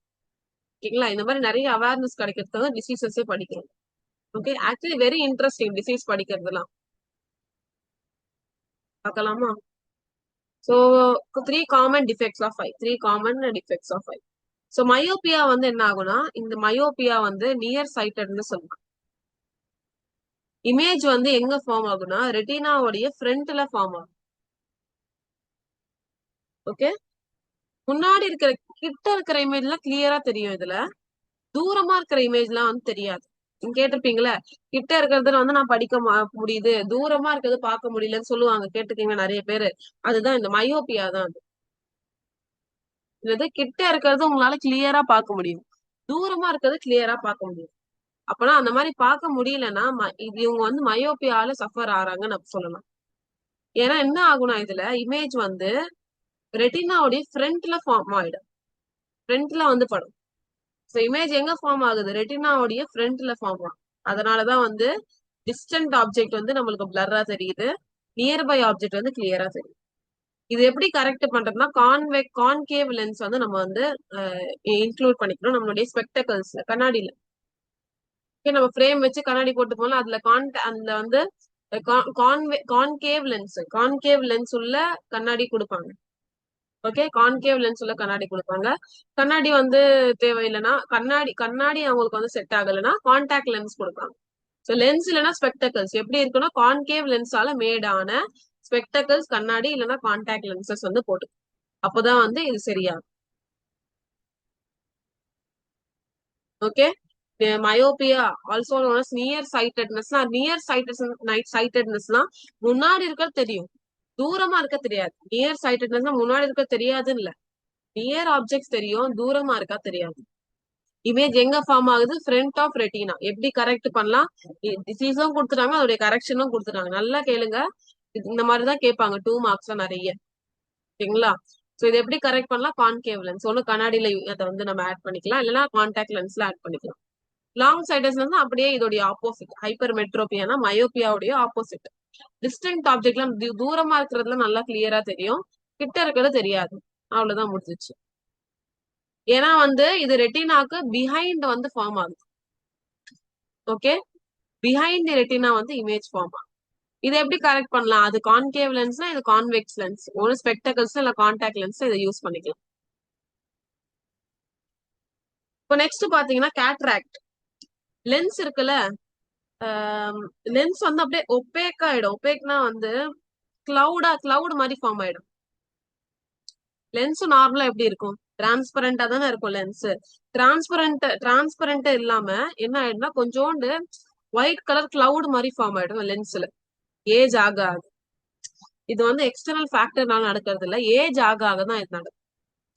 ஓகேங்களா? இந்த மாதிரி நிறைய அவேர்னஸ் கிடைக்கிறதுக்காக டிசீசஸே படிக்கிறோம். Okay, actually very interesting disease படிக்கிறதுலாம். பார்க்கலாமா? So 3 common defects of eye, 3 common defects of eye. So myopia வந்து என்ன ஆகும்னா, இந்த மயோபியா வந்து நியர் சைட்டட்னு சொல்லுவாங்க. இமேஜ் வந்து எங்க ஃபார்ம் ஆகும்னா ரெட்டினாவுடைய ஃப்ரண்ட்ல ஃபார்ம் ஆகும். ஓகே, முன்னாடி இருக்கிற கிட்ட இருக்கிற இமேஜ் எல்லாம் கிளியரா தெரியும். இதுல தூரமா இருக்கிற இமேஜ் எல்லாம் வந்து தெரியாது. நீங்க கேட்டிருப்பீங்களா, கிட்ட இருக்கிறதுல வந்து நான் படிக்க முடியுது, தூரமா இருக்கிறது பார்க்க முடியலன்னு சொல்லுவாங்க, கேட்டிருக்கீங்க நிறைய பேரு. அதுதான் இந்த மயோபியா தான். இது கிட்ட இருக்கிறது உங்களால கிளியரா பார்க்க முடியும், தூரமா இருக்கிறது கிளியரா பார்க்க முடியும். அப்பனா அந்த மாதிரி பார்க்க முடியலன்னா இது இவங்க வந்து மயோபியால சஃபர் ஆறாங்கன்னு நம்ம சொல்லலாம். ஏன்னா என்ன ஆகும்னா, இதுல இமேஜ் வந்து ரெட்டினாவுடைய ஃப்ரண்ட்ல ஃபார்ம் ஆயிடும். ஃப்ரண்ட்ல வந்து படும். சோ இமேஜ் எங்க ஃபார்ம் ஆகுது, ரெட்டினாவுடைய ஃப்ரண்ட்ல ஃபார்ம் ஆகும். அதனாலதான் வந்து டிஸ்டன்ட் ஆப்ஜெக்ட் வந்து நம்மளுக்கு பிளர்ரா தெரியுது, நியர்பை ஆப்ஜெக்ட் வந்து கிளியரா தெரியுது. இது எப்படி கரெக்ட் பண்றதுன்னா, கான்கேவ் லென்ஸ் வந்து நம்ம வந்து இன்க்ளூட் பண்ணிக்கணும் நம்மளுடைய ஸ்பெக்டகல்ஸ்ல, கண்ணாடியில. நம்ம ஃப்ரேம் வச்சு கண்ணாடி போட்டு போனா அதுல அந்த வந்து கான்கேவ் லென்ஸ் உள்ள கண்ணாடி கொடுப்பாங்க. ஓகே, கான்கேவ் லென்ஸ் உள்ள கண்ணாடி கொடுப்பாங்க. கண்ணாடி வந்து தேவையில்லைன்னா, கண்ணாடி அவங்களுக்கு வந்து செட் ஆகலைன்னா கான்டாக்ட் லென்ஸ் கொடுப்பாங்க. சோ லென்ஸ் இல்லைன்னா ஸ்பெக்டகல்ஸ் எப்படி இருக்குன்னா, கான்கேவ் லென்ஸால மேடான ஸ்பெக்டகல்ஸ், கண்ணாடி இல்லைன்னா கான்டாக்ட் லென்சஸ் வந்து போட்டு, அப்பதான் வந்து இது சரியாகும். ஓகே, மயோபியா ஆல்சோ நியர் சைட்டட்னஸ்னா, முன்னாடி இருக்க தெரியும், தூரமா இருக்க தெரியாது. நியர் சைட்டட்னஸ்னா முன்னாடி இருக்க தெரியாதுன்னு இல்ல, நியர் ஆப்ஜெக்ட்ஸ் தெரியும், தூரமா இருக்கா தெரியாது. இமேஜ் எங்க ஃபார்ம் ஆகுது, ஃப்ரண்ட் ஆஃப் ரெட்டினா. எப்படி கரெக்ட் பண்ணலாம், டிசீஸும் கொடுத்துட்டாங்க, அதோடைய கரெக்ஷனும் கொடுத்துட்டாங்க. நல்லா கேளுங்க, இந்த மாதிரிதான் கேட்பாங்க 2 marks நிறைய. ஓகேங்களா? சோ இது எப்படி கரெக்ட் பண்ணலாம்? கான்கேவ் லென்ஸ் ஒண்ணு கண்ணாடியில அதை வந்து நம்ம ஆட் பண்ணிக்கலாம், இல்லைன்னா கான்டாக்ட் லென்ஸ்ல ஆட் பண்ணிக்கலாம். லாங் சைடஸ் வந்து அப்படியே இதோடைய ஆப்போசிட். ஹைப்பர் மெட்ரோபியானா மயோபியாவுடைய ஆப்போசிட். டிஸ்டன்ட் ஆப்ஜெக்ட்லாம் தூரமா இருக்கிறதுல நல்லா கிளியரா தெரியும், கிட்ட இருக்கிறது தெரியாது. அவ்வளவுதான் முடிஞ்சிச்சு. ஏன்னா வந்து இது ரெட்டினாக்கு பிஹைண்ட் வந்து ஃபார்ம் ஆகுது. ஓகே, பிஹைண்ட் தி ரெட்டினா வந்து இமேஜ் ஃபார்ம் ஆகும். இதை எப்படி கரெக்ட் பண்ணலாம்? அது கான்கேவ் லென்ஸ்னா இது கான்வெக்ஸ் லென்ஸ், ஒரு ஸ்பெக்டகல்ஸ் இல்ல கான்டாக்ட் லென்ஸ் இதை யூஸ் பண்ணிக்கலாம். இப்போ நெக்ஸ்ட் பாத்தீங்கன்னா கேட்ராக்ட் லென்ஸ் இருக்குல்ல, லென்ஸ் வந்து அப்படியே ஒப்பேக் ஆயிடும். ஒப்பேக்னா வந்து கிளவுட் மாதிரி ஃபார்ம் ஆயிடும். லென்ஸ் நார்மலா எப்படி இருக்கும்? டிரான்ஸ்பரண்டா தானே இருக்கும் லென்ஸ். டிரான்ஸ்பரண்ட் இல்லாம என்ன ஆயிடும்னா கொஞ்சோண்டு ஒயிட் கலர் கிளவுட் மாதிரி ஃபார்ம் ஆயிடும் லென்ஸ்ல. ஏஜ் ஆக ஆக இது வந்து எக்ஸ்டர்னல் ஃபேக்டர்னால நடக்கிறது இல்ல, ஏஜ் ஆக ஆக தான் இது நடக்கும்.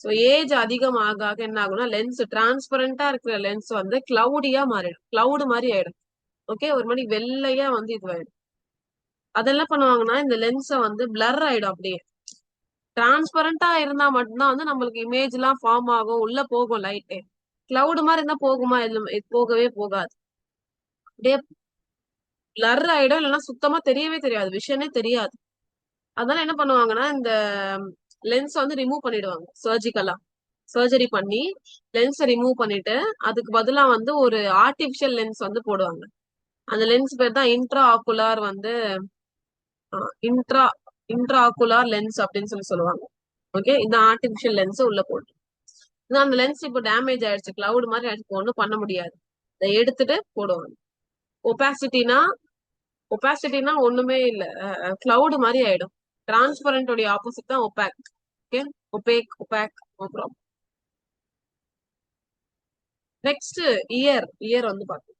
ஸோ ஏஜ் அதிகம் ஆக ஆக என்ன ஆகும்னா லென்ஸ் டிரான்ஸ்பரண்டா இருக்கிற லென்ஸ் வந்து கிளவுடியா மாறிடும், கிளவுட் மாதிரி ஆயிடும். ஓகே, ஒரு மாதிரி வெள்ளையா வந்து இதுவாயிடும். அதெல்லாம் பண்ணுவாங்கன்னா இந்த லென்ஸை வந்து பிளர் ஆயிடும். அப்படியே டிரான்ஸ்பரண்டா இருந்தா மட்டும்தான் வந்து நம்மளுக்கு இமேஜ் எல்லாம் ஃபார்ம் ஆகும், உள்ள போகும் லைட்டே. கிளவுட் மாதிரி இருந்தா போகுமா? இது போகவே போகாது. அப்படியே பிளர் ஆயிடும், இல்லைன்னா சுத்தமா தெரியவே தெரியாது, விஷனே தெரியாது. அதனால என்ன பண்ணுவாங்கன்னா இந்த லென்ஸ் வந்து ரிமூவ் பண்ணிடுவாங்க சர்ஜிக்கலா. சர்ஜரி பண்ணி லென்ஸை ரிமூவ் பண்ணிட்டு அதுக்கு பதிலா வந்து ஒரு ஆர்டிபிஷியல் லென்ஸ் வந்து போடுவாங்க. அந்த லென்ஸ் பேர் தான் இன்ட்ரா ஆக்குலார் வந்து இன்ட்ரா இன்ட்ரா ஆக்குலார் லென்ஸ் அப்படின்னு சொல்லுவாங்க. ஓகே, இந்த ஆர்டிபிஷியல் லென்ஸ் உள்ள போட்டு அந்த லென்ஸ் இப்போ டேமேஜ் ஆயிடுச்சு, கிளவுட் மாதிரி ஆயிடுச்சு, ஒன்றும் பண்ண முடியாது, இதை எடுத்துட்டு போடுவாங்க. ஒபாசிட்டினா ஒபாசிட்டினா ஒண்ணுமே இல்ல, கிளவுட் மாதிரி ஆயிடும். டிரான்ஸ்பரண்ட் உடைய ஆப்போசிட் தான் ஒபாக். ஓகே, ஒபேக் அப்புறம் நெக்ஸ்ட் இயர் வந்து பார்த்தோம்.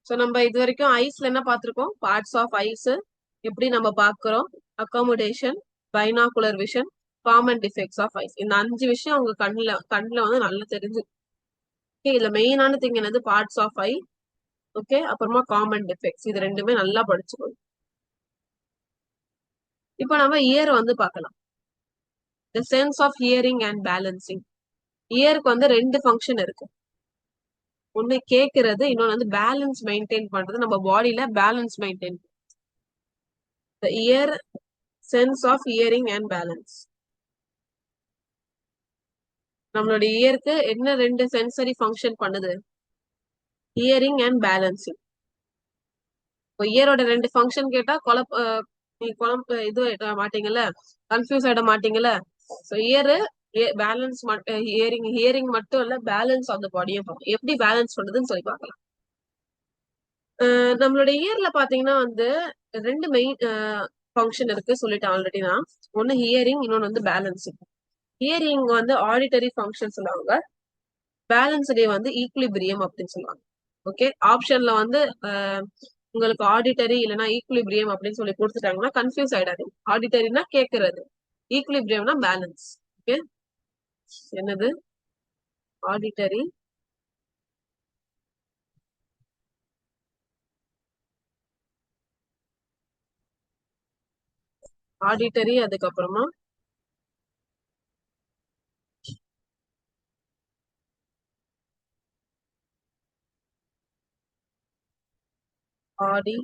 ஸோ நம்ம இது வரைக்கும் ஐஸ்ல என்ன பார்த்திருக்கோம்? பார்ட்ஸ் ஆஃப் ஐஸ் எப்படி நம்ம பார்க்கிறோம், accommodation, binocular vision, common defects of eyes. இந்த 5 விஷயம் உங்க கண்ணுல வந்து நல்லா தெரிஞ்சு. ஓகே, இதுல மெயினான திங் என்னது? Parts of eye. ஓகே, அப்புறமா காமன் டிஃபெக்ட்ஸ். இது ரெண்டுமே நல்லா படிச்சுக்கணும். இப்போ நம்ம இயர் வந்து பார்க்கலாம். The sense of hearing and balancing. இயருக்கு வந்து 2 ஃபங்க்ஷன் இருக்கு. ஒண்ணு கேட்கறது, இன்னொன்னு வந்து பேலன்ஸ் மெயின்டைன் பண்றது. நம்ம பாடியில balance maintain. The ear sense of hearing and balance. நம்மளுடைய இயருக்கு என்ன 2 சென்சரி ஃபங்க்ஷன் பண்ணுது? Hearing and balancing. இப்போ இயரோட 2 ஃபங்க்ஷன் கேட்டா நீ இது மாட்டீங்கல்ல, கன்ஃபியூஸ் ஆயிட மாட்டீங்கல்ல. ஸோ இயரு பேலன்ஸ் ஹியரிங் மட்டும் இல்ல, பேலன்ஸ் ஆஃப் த பாடியும் எப்படி பேலன்ஸ் பண்ணுதுன்னு சொல்லி பார்க்கலாம். நம்மளோட இயர்ல பாத்தீங்கன்னா வந்து 2 மெயின் ஃபங்க்ஷன் இருக்கு சொல்லிட்டேன் ஆல்ரெடி நான். ஒன்னு ஹியரிங், இன்னொன்னு வந்து பேலன்சிங். ஹியரிங் வந்து ஆடிட்டரி ஃபங்க்ஷன் சொல்லுவாங்க, பேலன்ஸ் டே வந்து ஈக்குலிபிரியம் அப்படின்னு சொல்லுவாங்க. ஓகே, ஆப்ஷன்ல வந்து உங்களுக்கு ஆடிட்டரி இல்லைன்னா ஈக்குலிபிரியம் அப்படின்னு சொல்லி கொடுத்துட்டாங்கன்னா கன்ஃபியூஸ் ஆயிடாது. ஆடிட்டரினா கேட்கறது, ஈக்குலிபிரியம்னா பேலன்ஸ். ஓகே, என்னது ஆடிட்டரி, அதுக்கப்புறமா ஆடி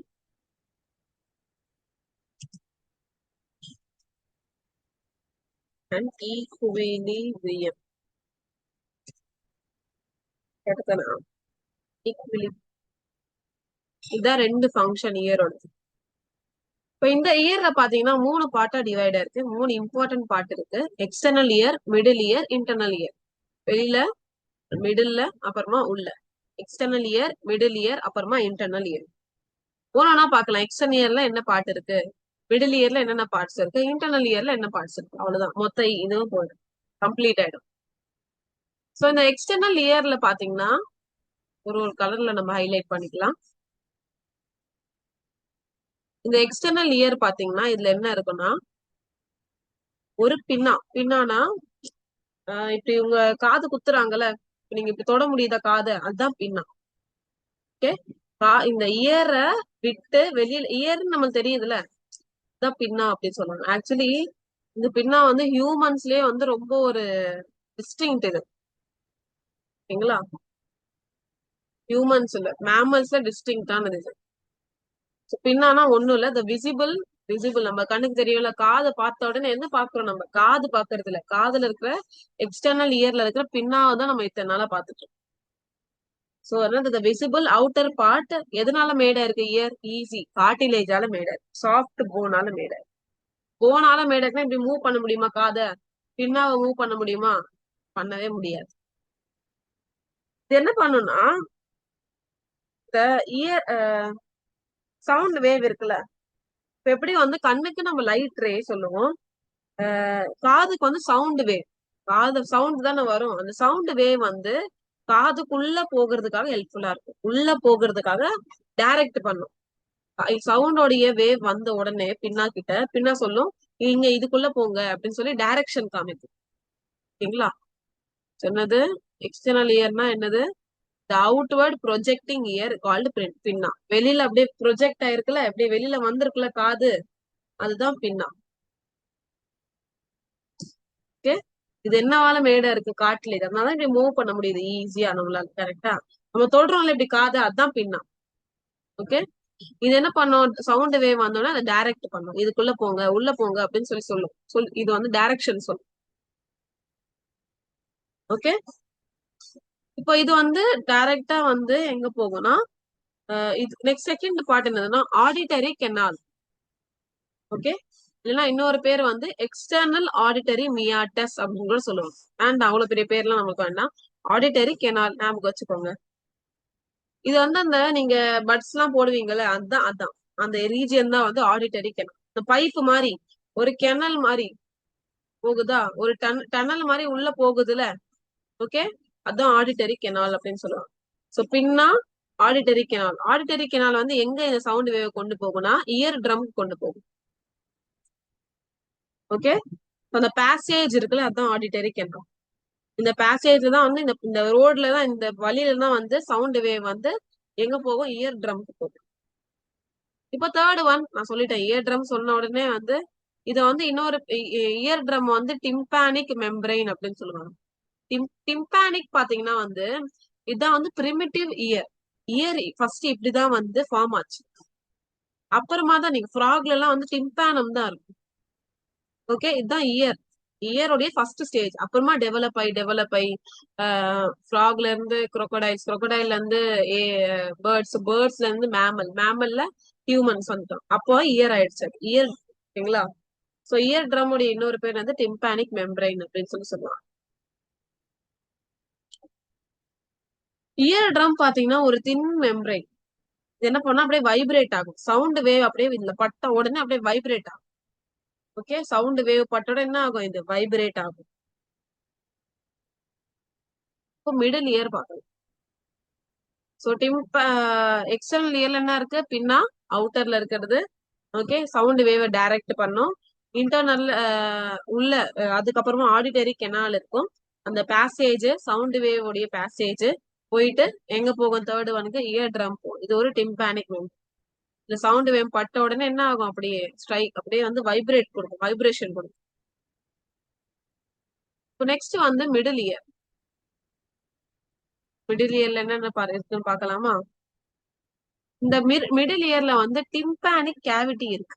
அண்ட் ஈக்குவிலிபிரியம். இதான் 2 ஃபங்க்ஷன் இயரோட. இப்போ இந்த இயர்ல பாத்தீங்கன்னா 3 பார்ட்டா டிவைட் இருக்கு, 3 இம்பார்ட்டன்ட் பார்ட் இருக்கு. External ear, middle year, internal year. வெளியில, மிடில்ல, அப்புறமா உள்ள. எக்ஸ்டர்னல் இயர், மிடில் இயர், அப்புறமா இன்டர்னல் இயர். ஒன்னா பார்க்கலாம். எக்ஸ்டர்னல் இயர்ல என்ன பார்ட் இருக்கு, மிடில் இயர்ல என்னென்ன பார்ட்ஸ் இருக்கு, இன்டர்னல் இயர்ல என்ன பார்ட்ஸ் இருக்கு. அவ்வளவுதான், மொத்த இதுவும் போயிடும், கம்ப்ளீட் ஆயிடும். ஸோ இந்த எக்ஸ்டர்னல் இயர்ல பாத்தீங்கன்னா ஒரு கலர்ல நம்ம ஹைலைட் பண்ணிக்கலாம். இந்த எக்ஸ்டர்னல் இயர் பாத்தீங்கன்னா இதுல என்ன இருக்குன்னா ஒரு பின்னானா இப்படி உங்க காது குத்துறாங்கல்ல, நீங்க இப்படி தொட முடியுதா காது, அதுதான் பின்னா. ஓகே, இந்த இயரை விட்டு வெளியில, இயர்னு நம்மளுக்கு தெரியுதுல, அதான் பின்னா அப்படின்னு சொல்லுவாங்க. ஆக்சுவலி இந்த பின்னா வந்து ஹியூமன்ஸ்லயே வந்து ரொம்ப ஒரு டிஸ்டிங்க்ட் இது, ஓகேங்களா? ஹியூமன்ஸ்ல, மேமல்ஸ்ல டிஸ்டிங்க்டானது இது. So, பின்னானா ஒண்ணும் இல்ல, the விசிபிள், விசிபிள் நம்ம கண்ணுக்கு தெரியும்ல, காது பார்த்த உடனே என்ன பாக்குறோம்? நம்ம காது பாக்குறது இல்ல, காதுல இருக்கிற எக்ஸ்டர்னல் இயர்ல இருக்கிற பின்னாவை தான் நம்ம இத்தனை நாளா பாத்துட்டு இருக்கோம். சோ அதனால the விசிபிள் அவுட்டர் பார்ட் எதனால மேடா இருக்கு? இயர் ஈஸி கார்டிலேஜால மேடா இருக்கு, சாஃப்ட் போனால மேடா இருக்கு. போனால மேடா இருக்குன்னா இப்படி மூவ் பண்ண முடியுமா? காதை பின்னாவை மூவ் பண்ண முடியுமா? பண்ணவே முடியாது. இது என்ன பண்ணும்னா, இந்த இயர் சவுண்ட் வேவ் இருக்குல்ல, இப்ப எப்படி வந்து கண்ணுக்கு நம்ம லைட் ரே சொல்லுவோம், காதுக்கு வந்து சவுண்ட் வேவ், காது சவுண்ட் தானே வரும். அந்த சவுண்ட் வேவ் வந்து காதுக்குள்ள போகிறதுக்காக ஹெல்ப்ஃபுல்லா இருக்கும், உள்ள போகிறதுக்காக டைரக்ட் பண்ணும். சவுண்டோடைய வேவ் வந்த உடனே பின்னா சொல்லும், நீங்க இதுக்குள்ள போங்க அப்படின்னு சொல்லி டைரக்ஷன் காமிக்கும், ஓகேங்களா? சொன்னது எக்ஸ்டர்னல் இயர்னா என்னது? the outward projecting ear called பின்னா. வெளியில அப்படியே ப்ரொஜெக்ட் ஆயிருக்குல்ல, அப்படியே வெளியில வந்திருக்குல்ல காது, அதுதான் பின்னா. ஓகே, இது என்னவால மேடா இருக்கு? காட்டுல, அதனால இப்படி மூவ் பண்ண முடியுது ஈஸியா நம்மளால. கரெக்டா? நம்ம தொடுறோம்ல இப்படி காது, அதுதான் பின்னா. ஓகே, இது என்ன பண்ணும்? சவுண்ட் வேவ் வந்தோம்னா அதை டைரக்ட் பண்ணும், இதுக்குள்ள போங்க உள்ள போங்க அப்படின்னு சொல்லி சொல்லும். இது வந்து டைரக்ஷன் சொல்லும். ஓகே, இப்போ இது வந்து டைரக்டா வந்து எங்க போகும்னா, இது நெக்ஸ்ட் செகண்ட் பார்ட் என்னதுன்னா ஆடிட்டரி கெனால். ஓகே, இல்லைன்னா இன்னொரு பேர் வந்து எக்ஸ்டர்னல் ஆடிட்டரி மியாட்டஸ் அப்படின்னு கூட சொல்லுவாங்க. அண்ட் அவ்வளவு பெரிய பேர்லாம் நமக்கு வேண்டாம், ஆடிட்டரி கெனால் ஞாபகம் வச்சுக்கோங்க. இது வந்து அந்த நீங்க பட்ஸ் எல்லாம் போடுவீங்கல்ல, அதான் அந்த ரீஜியன் தான் வந்து ஆடிட்டரி கெனால். இந்த பைப் மாதிரி ஒரு கெனல் மாதிரி போகுதா, ஒரு டனல் மாதிரி உள்ள போகுதுல, ஓகே, அதான் ஆடிட்டரி கெனால் அப்படின்னு சொல்லுவாங்க. சோ பின்னா ஆடிட்டரி கெனால் வந்து எங்க இந்த சவுண்ட் வேவ் கொண்டு போகும்னா இயர் ட்ரம் கொண்டு போகும். ஓகே, அந்த பேசேஜ் இருக்குல்ல, அதான் ஆடிட்டரி கெனால். இந்த பேசேஜ்ல தான் வந்து இந்த ரோட்ல தான், இந்த வழியில தான் வந்து சவுண்ட் வேவ் வந்து எங்க போகும்? இயர் ட்ரம்க்கு போகும். இப்போ தேர்ட் ஒன் நான் சொல்லிட்டேன், இயர் ட்ரம் சொன்ன உடனே வந்து இத வந்து இன்னொரு இயர் ட்ரம் வந்து டிம்பானிக் மெம்பரைன் அப்படின்னு சொல்லுவாங்க. டிம்பானிக் பாத்தீங்கன்னா வந்து இதான் வந்து பிரிமிட்டிவ் இயர். இயர் ஃபர்ஸ்ட் இப்படிதான் வந்து ஃபார்ம் ஆச்சு, அப்புறமா தான் நீங்க ஃப்ராக்ல எல்லாம் வந்து டிம்பானம் தான் இருக்கும். ஓகே, இதுதான் இயரோடைய ஃபர்ஸ்ட் ஸ்டேஜ். அப்புறமா டெவலப் ஆகி ஃப்ராக்ல இருந்து crocodileல இருந்து பேர்ட்ஸ்ல இருந்து மேமல்ல ஹியூமன்ஸ் வந்துட்டோம். அப்போ இயர் ஆயிடுச்சு, இயர், ஓகேங்களா? சோ இயர் ட்ரம்முடைய இன்னொரு பேர் வந்து டிம்பானிக் மெம்பரைன் அப்படின்னு சொல்லி சொல்லுவாங்க. இயர் ட்ரம் பாத்தீங்கன்னா ஒரு தின் மெம்பரைன். இது என்ன பண்ணா அப்படியே வைப்ரேட் ஆகும், சவுண்ட் வேவ் அப்படியே இதுல பட்ட உடனே அப்படியே வைப்ரேட் ஆகும். ஓகே, சவுண்ட் வேவ் பட்டோட என்ன ஆகும்? இது வைப்ரேட் ஆகும். இப்போ மிடில் இயர் பார்க்கணும். ஸோ எக்ஸ்டர்னல் இயர்ல என்ன இருக்கு? பின்னா அவுட்டர்ல இருக்கிறது. ஓகே, சவுண்ட் வேவ் டைரக்ட் பண்ணும். இன்டர்னல் உள்ள அதுக்கப்புறமா ஆடிட்டரி கெனால் இருக்கும். அந்த பேசேஜ் சவுண்ட் வேவ் உடைய பேசேஜ் போயிட்டு எங்க போகும்? தேர்ட் ஒனுக்கு இயர் ட்ரம் போகும். இது ஒரு டிம்பானிக் மெம்பர். இந்த சவுண்ட் வேவ் பட்ட உடனே என்ன ஆகும்? அப்படியே ஸ்ட்ரைக், அப்படியே வந்து வைப்ரேஷன் கொடுக்கும். இப்போ நெக்ஸ்ட் வந்து மிடில் இயர். மிடில் இயர்ல என்னென்ன இருக்குன்னு பார்க்கலாமா? இந்த மிடில் இயர்ல வந்து டிம்பானிக் கேவிட்டி இருக்கு.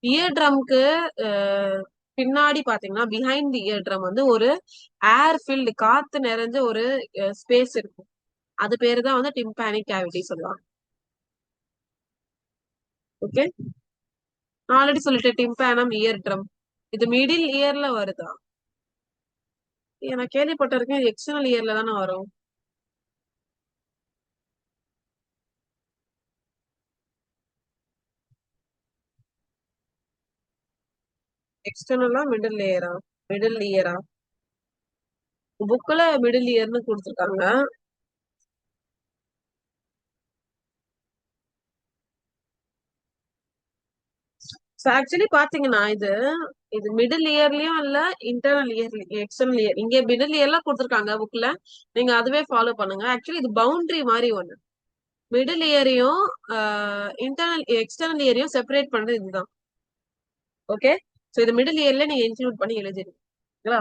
இயர் ட்ரம்க்கு பின்னாடி பாத்தீங்கன்னா பிஹைண்ட் தி இயர் ட்ரம் வந்து ஒரு ஏர் ஃபில்டு, காத்து நிறைஞ்ச ஒரு ஸ்பேஸ் இருக்கும். அது பேரு தான் வந்து டிம்பானிக் கேவிட்டி சொல்லுவாங்க. ஓகே, நான் ஆல்ரெடி சொல்லிட்டேன் டிம்பானம் இயர் ட்ரம். இது மிடில் இயர்ல வருதா? நான் கேள்விப்பட்டிருக்கேன் எக்ஸ்டர்னல் இயர்ல தானே வரும். எக்ஸ்டர்னலா மிடில் இயரா? புக்ல மிடில் இயர்னு கொடுத்துருக்காங்க. ஆக்சுவலி பாத்தீங்கன்னா இது இது மிடில் இயர்லயும் இல்ல, இன்டர்னல் இயர்லயும், எக்ஸ்டர்னல் இயர். இங்க மிடில் இயர்லாம் கொடுத்துருக்காங்க புக்ல, நீங்க அதுவே ஃபாலோ பண்ணுங்க. ஆக்சுவலி இது பவுண்டரி மாதிரி ஒண்ணு. மிடில் இயரையும் எக்ஸ்டர்னல் இயரையும் செப்பரேட் பண்றது இதுதான். ஓகே. சோ இது மிடில் இயர்ல நீங்க இன்க்ளூட் பண்ணி எழுதிருக்கீங்களா?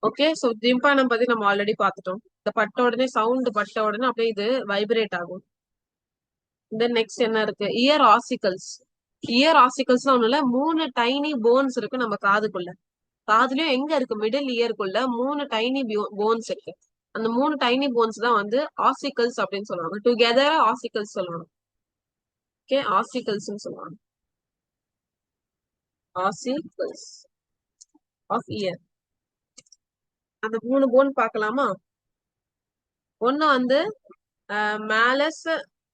ஓகே. சோ டிம்பானம் பத்தி நம்ம ஆல்ரெடி பார்த்துட்டோம். இந்த பட்ட உடனே சவுண்ட் பட்ட உடனே அப்படியே இது வைப்ரேட் ஆகும். தென் நெக்ஸ்ட் என்ன இருக்கு? Year ossicles. இயர் ஆசிக்கல்ஸ் ஒண்ணு இல்ல, 3 டைனி போன்ஸ் இருக்கு நம்ம காதுக்குள்ள. காதுலயும் எங்க இருக்கு? மிடில் இயர்க்குள்ள 3 டைனி போன்ஸ் இருக்கு. அந்த 3 டைனி போன்ஸ் தான் வந்து ஆசிக்கல்ஸ் அப்படின்னு சொல்லுவாங்க. டுகெதர் ஆசிக்கல்ஸ் சொல்லுவாங்க. ஓகே, ஆசிக்கல்ஸ் சொல்லுவாங்க. Ossicles of ear. அந்த 3 போன் பார்க்கலாமா? ஒண்ணு வந்து malleus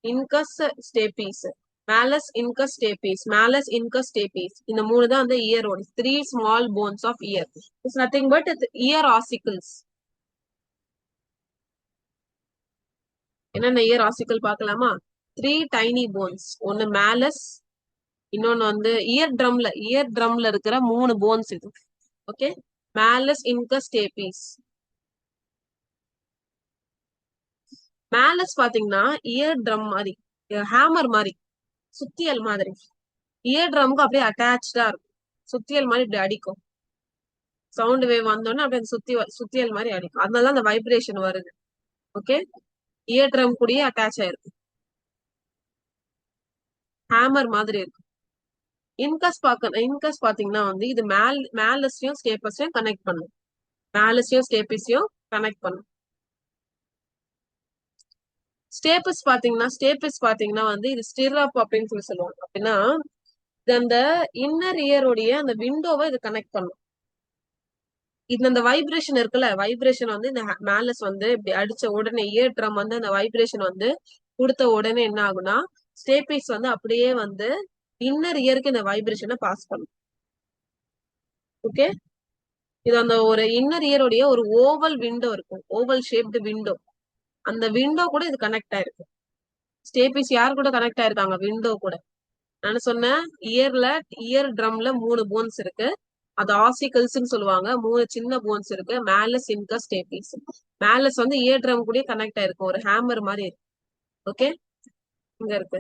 incus stapes. Malleus incus stapes, malleus incus stapes. இந்த 3 தான் வந்து இயரோட 3 small bones of ear. It's nothing but ear ossicles. என்னென்ன இயர் ஆசிக்கல் பார்க்கலாமா? 3 டைனி போன்ஸ். ஒன்னு மேலஸ், இன்னொன்னு வந்து இயர் ட்ரம்ல இருக்கிற 3 போன்ஸ் இது. Okay, malleus incus stapes. Malleus பாத்தீங்கன்னா இயர் ட்ரம் மாதிரி, ஹேமர் மாதிரி, சுத்தியல் மாதிரி. இயர் ட்ரம்க்கு அப்படியே அட்டாச்சா இருக்கும். சுத்தியல் மாதிரி இப்படி அடிக்கும். சவுண்ட் வேவ் வந்தோடனே அப்படியே சுத்தியல் மாதிரி அடிக்கும். அதனால அந்த வைப்ரேஷன் வருது. ஓகே, இயர் ட்ரம் கூடயே அட்டாச் ஆயிருக்கு. ஹேமர் மாதிரி இருக்கு. இன்கஸ் பாத்தீங்கன்னா வந்து இது மேலஸ்லயும் ஸ்டேபஸையும் கனெக்ட் பண்ணும். மேலஸ்லயும் ஸ்டேபிஸையும் கனெக்ட் பண்ணும். ஸ்டேபிஸ் பாத்தீங்கன்னா வந்து இது ஸ்டிரப் அப்படின்னு சொல்லி சொல்லுவாங்க. அப்படின்னா இது அந்த இன்னர் இயருடைய அந்த விண்டோவை இது கனெக்ட் பண்ணும். இது அந்த வைப்ரேஷன் இருக்குல்ல, வைப்ரேஷன் வந்து இந்த மேலஸ் வந்து இப்படி அடிச்ச உடனே இயர் ட்ரம் வந்து அந்த வைப்ரேஷன் வந்து கொடுத்த உடனே என்ன ஆகும்னா ஸ்டேபிஸ் வந்து அப்படியே வந்து இன்னர் இயருக்கு இந்த வைப்ரேஷனை பாஸ் பண்ணும். ஓகே, இது அந்த ஒரு இன்னர் இயருடைய ஒரு ஓவல் விண்டோ இருக்கும், ஓவல் ஷேப்டு விண்டோ. அந்த விண்டோ கூட இது கனெக்ட் ஆயிருக்கு. ஸ்டேபிஸ் யார் கூட கனெக்ட் ஆயிருக்காங்க? விண்டோ கூட. நான் சொன்னேன் இயர் ட்ரம்ல 3 போன்ஸ் இருக்கு. அது ஆசிக்கல்ஸ் சொல்லுவாங்க. 3 சின்ன போன்ஸ் இருக்கு. Malleus incus stapes. மேலஸ் வந்து இயர் ட்ரம் கூட கனெக்ட் ஆயிருக்கு, ஒரு ஹேமர் மாதிரி இருக்கு. ஓகே, இங்க இருக்கு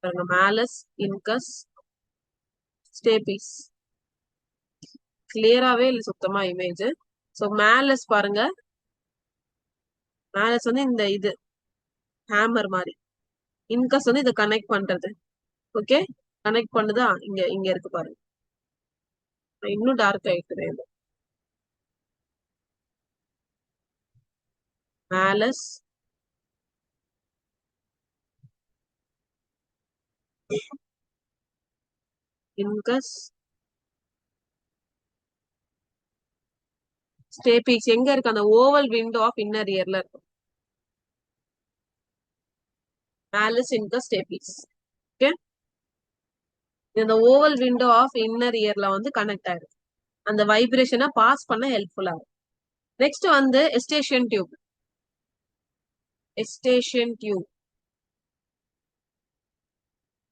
பாருங்க, மேலஸ் இன்கஸ் ஸ்டேபிஸ். கிளியராவே இல்ல சுத்தமா இமேஜ். சோ மேலஸ் பாருங்க, மேலஸ் வந்து இந்த இது ஹேமர் மாதிரி. இன்கஸ் வந்து இதை கனெக்ட் பண்றது. ஓகே, கனெக்ட் பண்ணுதா? இங்க இங்க இருக்கு பாருங்க. இன்னும் டார்க் ஆயிட்டு. மேலஸ் இன்கஸ் ஸ்டேபிஸ் எங்க இருக்கு? அந்த ஓவல் விண்டோ ஆஃப் இன்னர் இயர்ல இருக்கும். Malleus incus stapes. ஓகே, இந்த ஓவல் விண்டோ ஆஃப் இன்னர் இயர்ல வந்து கனெக்ட் ஆயிருக்கு. அந்த வைப்ரேஷனை பாஸ் பண்ண ஹெல்ப்ஃபுல்லா இருக்கும். நெக்ஸ்ட் வந்து எஸ்டேஷன் டியூப். எஸ்டேஷன் டியூப்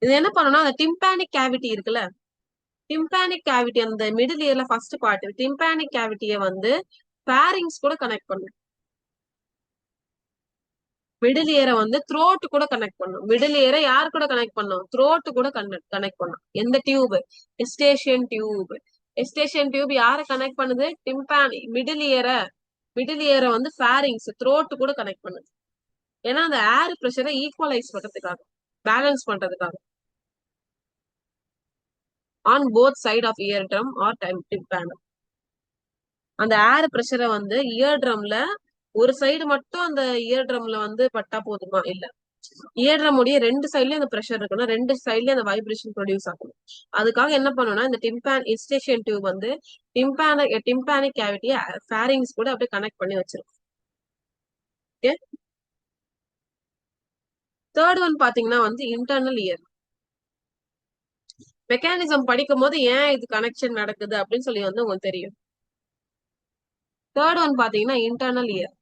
இது என்ன பண்ணணும்னா அந்த டிம்பானிக் கேவிட்டி இருக்குல்ல, டிம்பானிக் கேவிட்டி அந்த மிடில் இயர்ல ஃபர்ஸ்ட் பார்ட், டிம்பானிக் கேவிட்டியை வந்து ஃபேரிங்ஸ் கூட கனெக்ட் பண்ணும். மிடில் இயரை வந்து த்ரோட் கூட கனெக்ட் பண்ணும். மிடில் இயரை யார் கூட கனெக்ட் பண்ணும்? த்ரோட் கூட கனெக்ட் பண்ணும். எந்த டியூப்? எஸ்டேஷன் டியூப். எஸ்டேஷன் டியூப் யாரை கனெக்ட் பண்ணுது? டிம்பானி மிடில் இயரை வந்து ஃபேரிங்ஸ் த்ரோட் கூட கனெக்ட் பண்ணுது. ஏன்னா அந்த ஏர் பிரஷரை ஈக்குவலைஸ் பண்றதுக்காக, பேலன்ஸ் பண்றதுக்காக. On both side of ear drum or tympanum. அந்த ஏர் பிரஷரை வந்து இயர் ட்ரம்ல ஒரு சைடு மட்டும் அந்த இயர் ட்ரம்ல வந்து பட்டா போதுமா? இல்ல, இயர் ட்ரம் உடைய 2 சைட்லயும் அந்த பிரஷர் இருக்கணும், 2 சைட்லயும் அந்த வைப்ரேஷன் ப்ரொடியூஸ் ஆகணும். அதுக்காக என்ன பண்ணணும்னா இந்த எஸ்டேஷன் டியூப் வந்து டிம்பானிக் கேவிட்டியை ஃபேரிங்ஸ் கூட அப்படியே கனெக்ட் பண்ணி வச்சிருக்கும். ஓகே, தேர்ட் ஒன் பாத்தீங்கன்னா வந்து இன்டர்னல் இயர். மெக்கானிசம் படிக்கும் போது ஏன் இது கனெக்ஷன் நடக்குது அப்படின்னு சொல்லி வந்து உங்களுக்கு தெரியும். தேர்ட் ஒன் பாத்தீங்கன்னா இன்டர்னல் இயர்.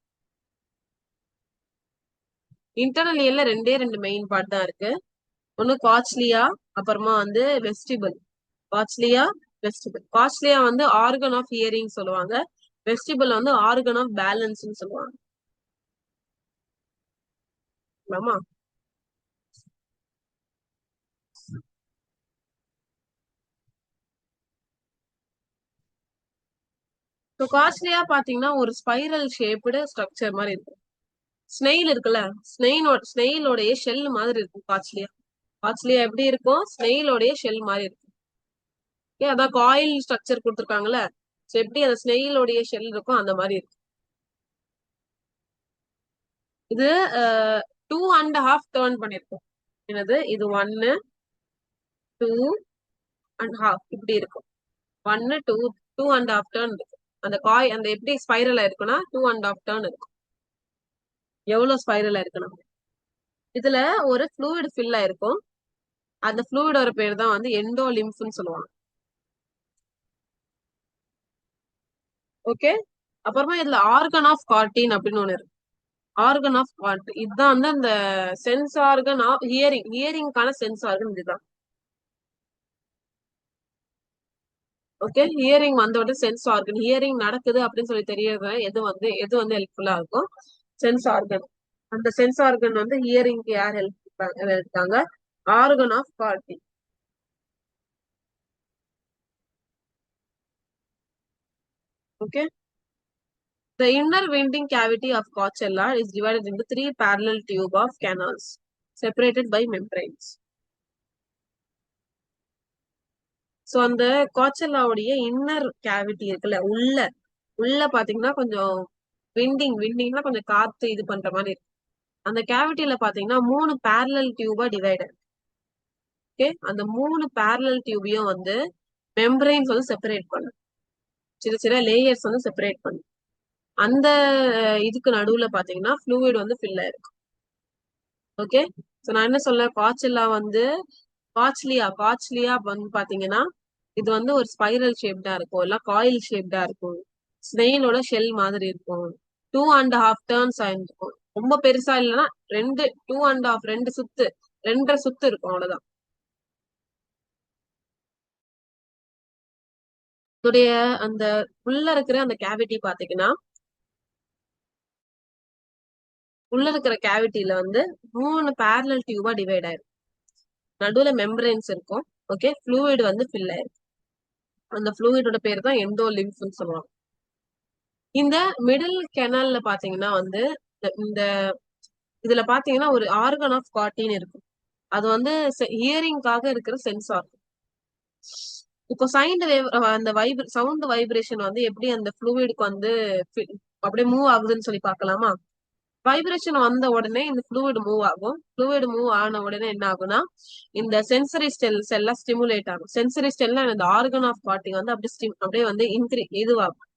இன்டர்னல் இயர்ல 2 மெயின் பார்ட் தான் இருக்கு. ஒன்னு காச்லியா, அப்புறமா வந்து வெஸ்டிபிள். காச்லியா, வெஸ்டிபிள். காச்லியா வந்து ஆர்கன் ஆஃப் ஹியரிங் சொல்லுவாங்க. வெஸ்டிபிள் வந்து ஆர்கன் ஆஃப் பேலன்ஸ் சொல்லுவாங்க. ஆமா, காஸ்ட்லியா பாத்தீங்கன்னா ஒரு ஸ்பைரல் ஷேப்டு ஸ்ட்ரக்சர் மாதிரி இருக்கும். ஸ்னெயில் இருக்குல்ல, ஸ்னெயிலோடைய ஷெல் மாதிரி இருக்கும் காஸ்ட்லியா. காஸ்ட்லியா எப்படி இருக்கும்? ஸ்னெயிலோடைய ஷெல் மாதிரி இருக்கும். ஓகே, அதான் காயில் ஸ்ட்ரக்சர் கொடுத்துருக்காங்கல்ல. ஸோ எப்படி அந்த ஸ்னெயிலோடைய ஷெல் இருக்கும் அந்த மாதிரி இருக்கும். இது 2.5 டர்ன் பண்ணிருக்கும். என்னது இது? 1 2.5 இப்படி இருக்கும். 1 2 2.5 டர்ன் இருக்கும். அந்த அந்த எப்படி ஸ்பைரலா இருக்குன்னா 2.5 டர்ன் இருக்கும். எவ்வளவு ஸ்பைரலா இருக்குன்னா இதுல ஒரு ஃப்ளூயிட் ஃபில் ஆயிருக்கும். அந்த ஃப்ளூயிடோட பேர் தான் வந்து எண்டோலிம்ப்னு சொல்லுவாங்க. ஓகே, அப்புறமா இதுல ஆர்கன் ஆஃப் கார்டின் அப்படின்னு ஒண்ணு இருக்கு. ஆர்கன் ஆஃப் கார்டின் இதுதான் வந்து அந்த சென்ஸ் ஆர்கன் ஆஃப் ஹியரிங்கான சென்ஸ் ஆர்கன் இதுதான். ஓகே, ஹியரிங் வந்த உடனே சென்ஸ் ஆர்கன், ஹியரிங் நடக்குது அப்படின்னு சொல்லி தெரியறது எது வந்து ஹெல்ப்ஃபுல்லா இருக்கும்? Sense organ. அந்த சென்ஸ் ஆர்கன் வந்து ஹியரிங்க்கு யார் ஹெல்ப் இருக்காங்க? ஆர்கன் ஆஃப் கார்டின். Okay, the inner winding cavity of Coachella is divided into 3 parallel tube of canals separated by membranes. So அந்த காச்சல்லாவுடைய இன்னர் கேவிட்டி இருக்குல்ல, உள்ள பாத்தீங்கன்னா கொஞ்சம் விண்டிங்னா கொஞ்சம் காத்து இது பண்ற மாதிரி இருக்கு. அந்த கேவிட்டியில பாத்தீங்கன்னா 3 பேரலல் டியூபா டிவைடட். ஓகே, அந்த 3 பேரலல் டியூபையும் வந்து மெம்பரைன்ஸ் வந்து செப்பரேட் பண்ணும். சின்ன லேயர்ஸ் வந்து செப்பரேட் பண்ணும். அந்த இதுக்கு நடுவுல பாத்தீங்கன்னா ஃப்ளூயிட் வந்து ஃபில் ஆயிருக்கும். ஓகே, ஸோ நான் என்ன சொல்ல, காச்சல்லா வந்து காச்லியா வந்து பாத்தீங்கன்னா இது வந்து ஒரு ஸ்பைரல் ஷேப்டா இருக்கும், இல்ல காயில் ஷேப்டா இருக்கும், ஸ்னெயிலோட ஷெல் மாதிரி இருக்கும், 2.5 டர்ன்ஸ் ஆயிருக்கும். ரொம்ப பெருசா இல்லைன்னா 2.5 2.5 சுத்து இருக்கும், அவ்வளவுதான். இதோடைய அந்த உள்ள இருக்கிற அந்த கேவிட்டி பாத்தீங்கன்னா, உள்ள இருக்கிற கேவிட்டியில வந்து 3 பேரலல் டியூபா டிவைட் ஆயிருக்கும். நடுவுல மெம்பரேன்ஸ் இருக்கும். ஓகே, ஃப்ளூயிட் வந்து ஃபில் ஆயிருக்கும். அந்த ஃப்ளூயிடோட பேர் தான் எண்டோலிம்ப்னு சொல்லுவாங்க. இந்த மிடில் கெனால்ல பாத்தீங்கன்னா வந்து இந்த இதுல பாத்தீங்கன்னா ஒரு ஆர்கன் ஆஃப் கார்டின் இருக்கும். அது வந்து ஹியரிங்காக இருக்கிற சென்சார். இப்போ அந்த சவுண்ட் வைப்ரேஷன் வந்து எப்படி அந்த ஃப்ளூயிடுக்கு வந்து அப்படியே மூவ் ஆகுதுன்னு சொல்லி பார்க்கலாமா? வைப்ரேஷன் வந்த உடனே இந்த ஃப்ளூயிட் மூவ் ஆகும். ஃப்ளூயிட் மூவ் ஆன உடனே என்ன ஆகும்னா இந்த சென்சரி செல்ஸ் எல்லாம் ஸ்டிமுலேட் ஆகும். சென்சரி ஸ்டெல்னா இந்த ஆர்கன் ஆஃப் கார்டின் வந்து அப்படியே வந்து இதுவாகும்,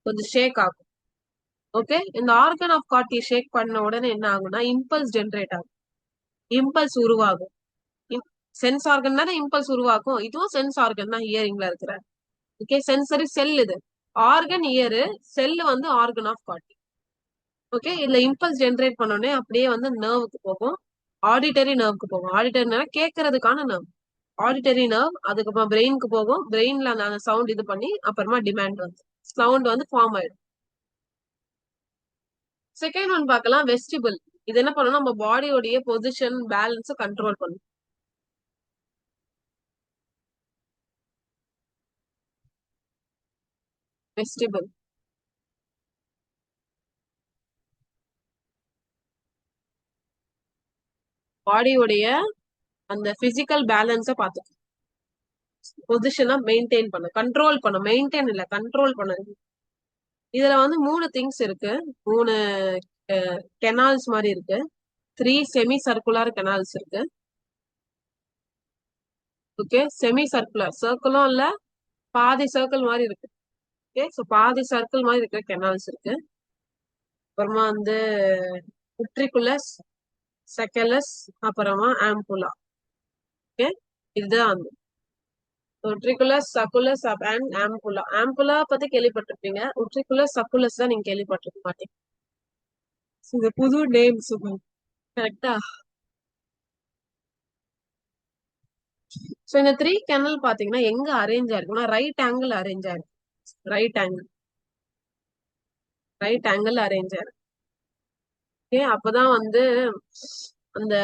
கொஞ்சம் ஷேக் ஆகும். ஓகே, இந்த ஆர்கன் ஆஃப் கார்டி ஷேக் பண்ண உடனே என்ன ஆகும்னா இம்பல்ஸ் ஜென்ரேட் ஆகும், இம்பல்ஸ் உருவாகும். சென்ஸ் ஆர்கன் தானே இம்பல்ஸ் உருவாக்கும், இதுவும் சென்ஸ் ஆர்கன் தான் ஹியரிங்ல இருக்கிற. ஓகே, சென்சரி செல் இது. ஆர்கன் இயரு, செல் வந்து ஆர்கன் ஆஃப் கார்டி. ஓகே, இதுல இம்பல்ஸ் ஜென்ரேட் பண்ணோடனே அப்படியே வந்து நர்வுக்கு போகும், ஆடிட்டரி நர்வுக்கு போகும். ஆடிட்டரி கேட்கறதுக்கான நர்வ், ஆடிட்டரி நர்வ். அதுக்கப்புறம் பிரெயினுக்கு போகும், பிரெயின்ல அந்த சவுண்ட் இது பண்ணி அப்புறமா டிமாண்ட் வந்து சவுண்ட் வந்து ஃபார்ம் ஆயிடும். செகண்ட் ஒன் பார்க்கலாம், வெஸ்டிபிள். இது என்ன பண்ணணும்? நம்ம பாடியோடைய பொசிஷன் பேலன்ஸ் கண்ட்ரோல் பண்ணும். வெஸ்டிபிள் பாடியோடைய அந்த பிசிக்கல் பேலன்ஸ பார்த்துக்கும், பொசிஷனை மெயின்டைன் பண்ண, கண்ட்ரோல் பண்ண, மெயின்டைன் இல்ல கண்ட்ரோல் பண்ண. இதுல வந்து 3 திங்ஸ் இருக்கு, 3 கெனால்ஸ் மாதிரி இருக்கு, 3 செமி சர்க்குலர் கெனால்ஸ் இருக்கு. ஓகே, செமி சர்க்குலர், சர்க்கிளும் இல்ல, பாதி சர்க்கிள் மாதிரி இருக்கு. ஓகே, ஸோ பாதி சர்க்கிள் மாதிரி இருக்கிற கெனால்ஸ் இருக்கு. அப்புறமா வந்து உட்ரிகுலஸ், செக்கலஸ், அப்புறமா ஆம்புலா. ஓகே, இதுதான் வந்து உட்ரிகுலஸ், சக்குலஸ் அண்ட் ஆம்புலா. ஆம்புலா பத்தி கேள்விப்பட்டிருப்பீங்க, உட்ரிகுலஸ் சக்குலஸ் தான் நீங்க கேள்விப்பட்டிருக்க மாட்டீங்க. இது புது நேம்ஸ் கரெக்டா? சோ இந்த 3 கேனல் பாத்தீங்கன்னா எங்க அரேஞ்ச் ஆயிருக்கும்னா ரைட் ஆங்கிள் அரேஞ்ச் ஆயிருக்கு. Right angle, right angle arrange ஆயிருக்கு. ஓகே, அப்பதான் வந்து அந்த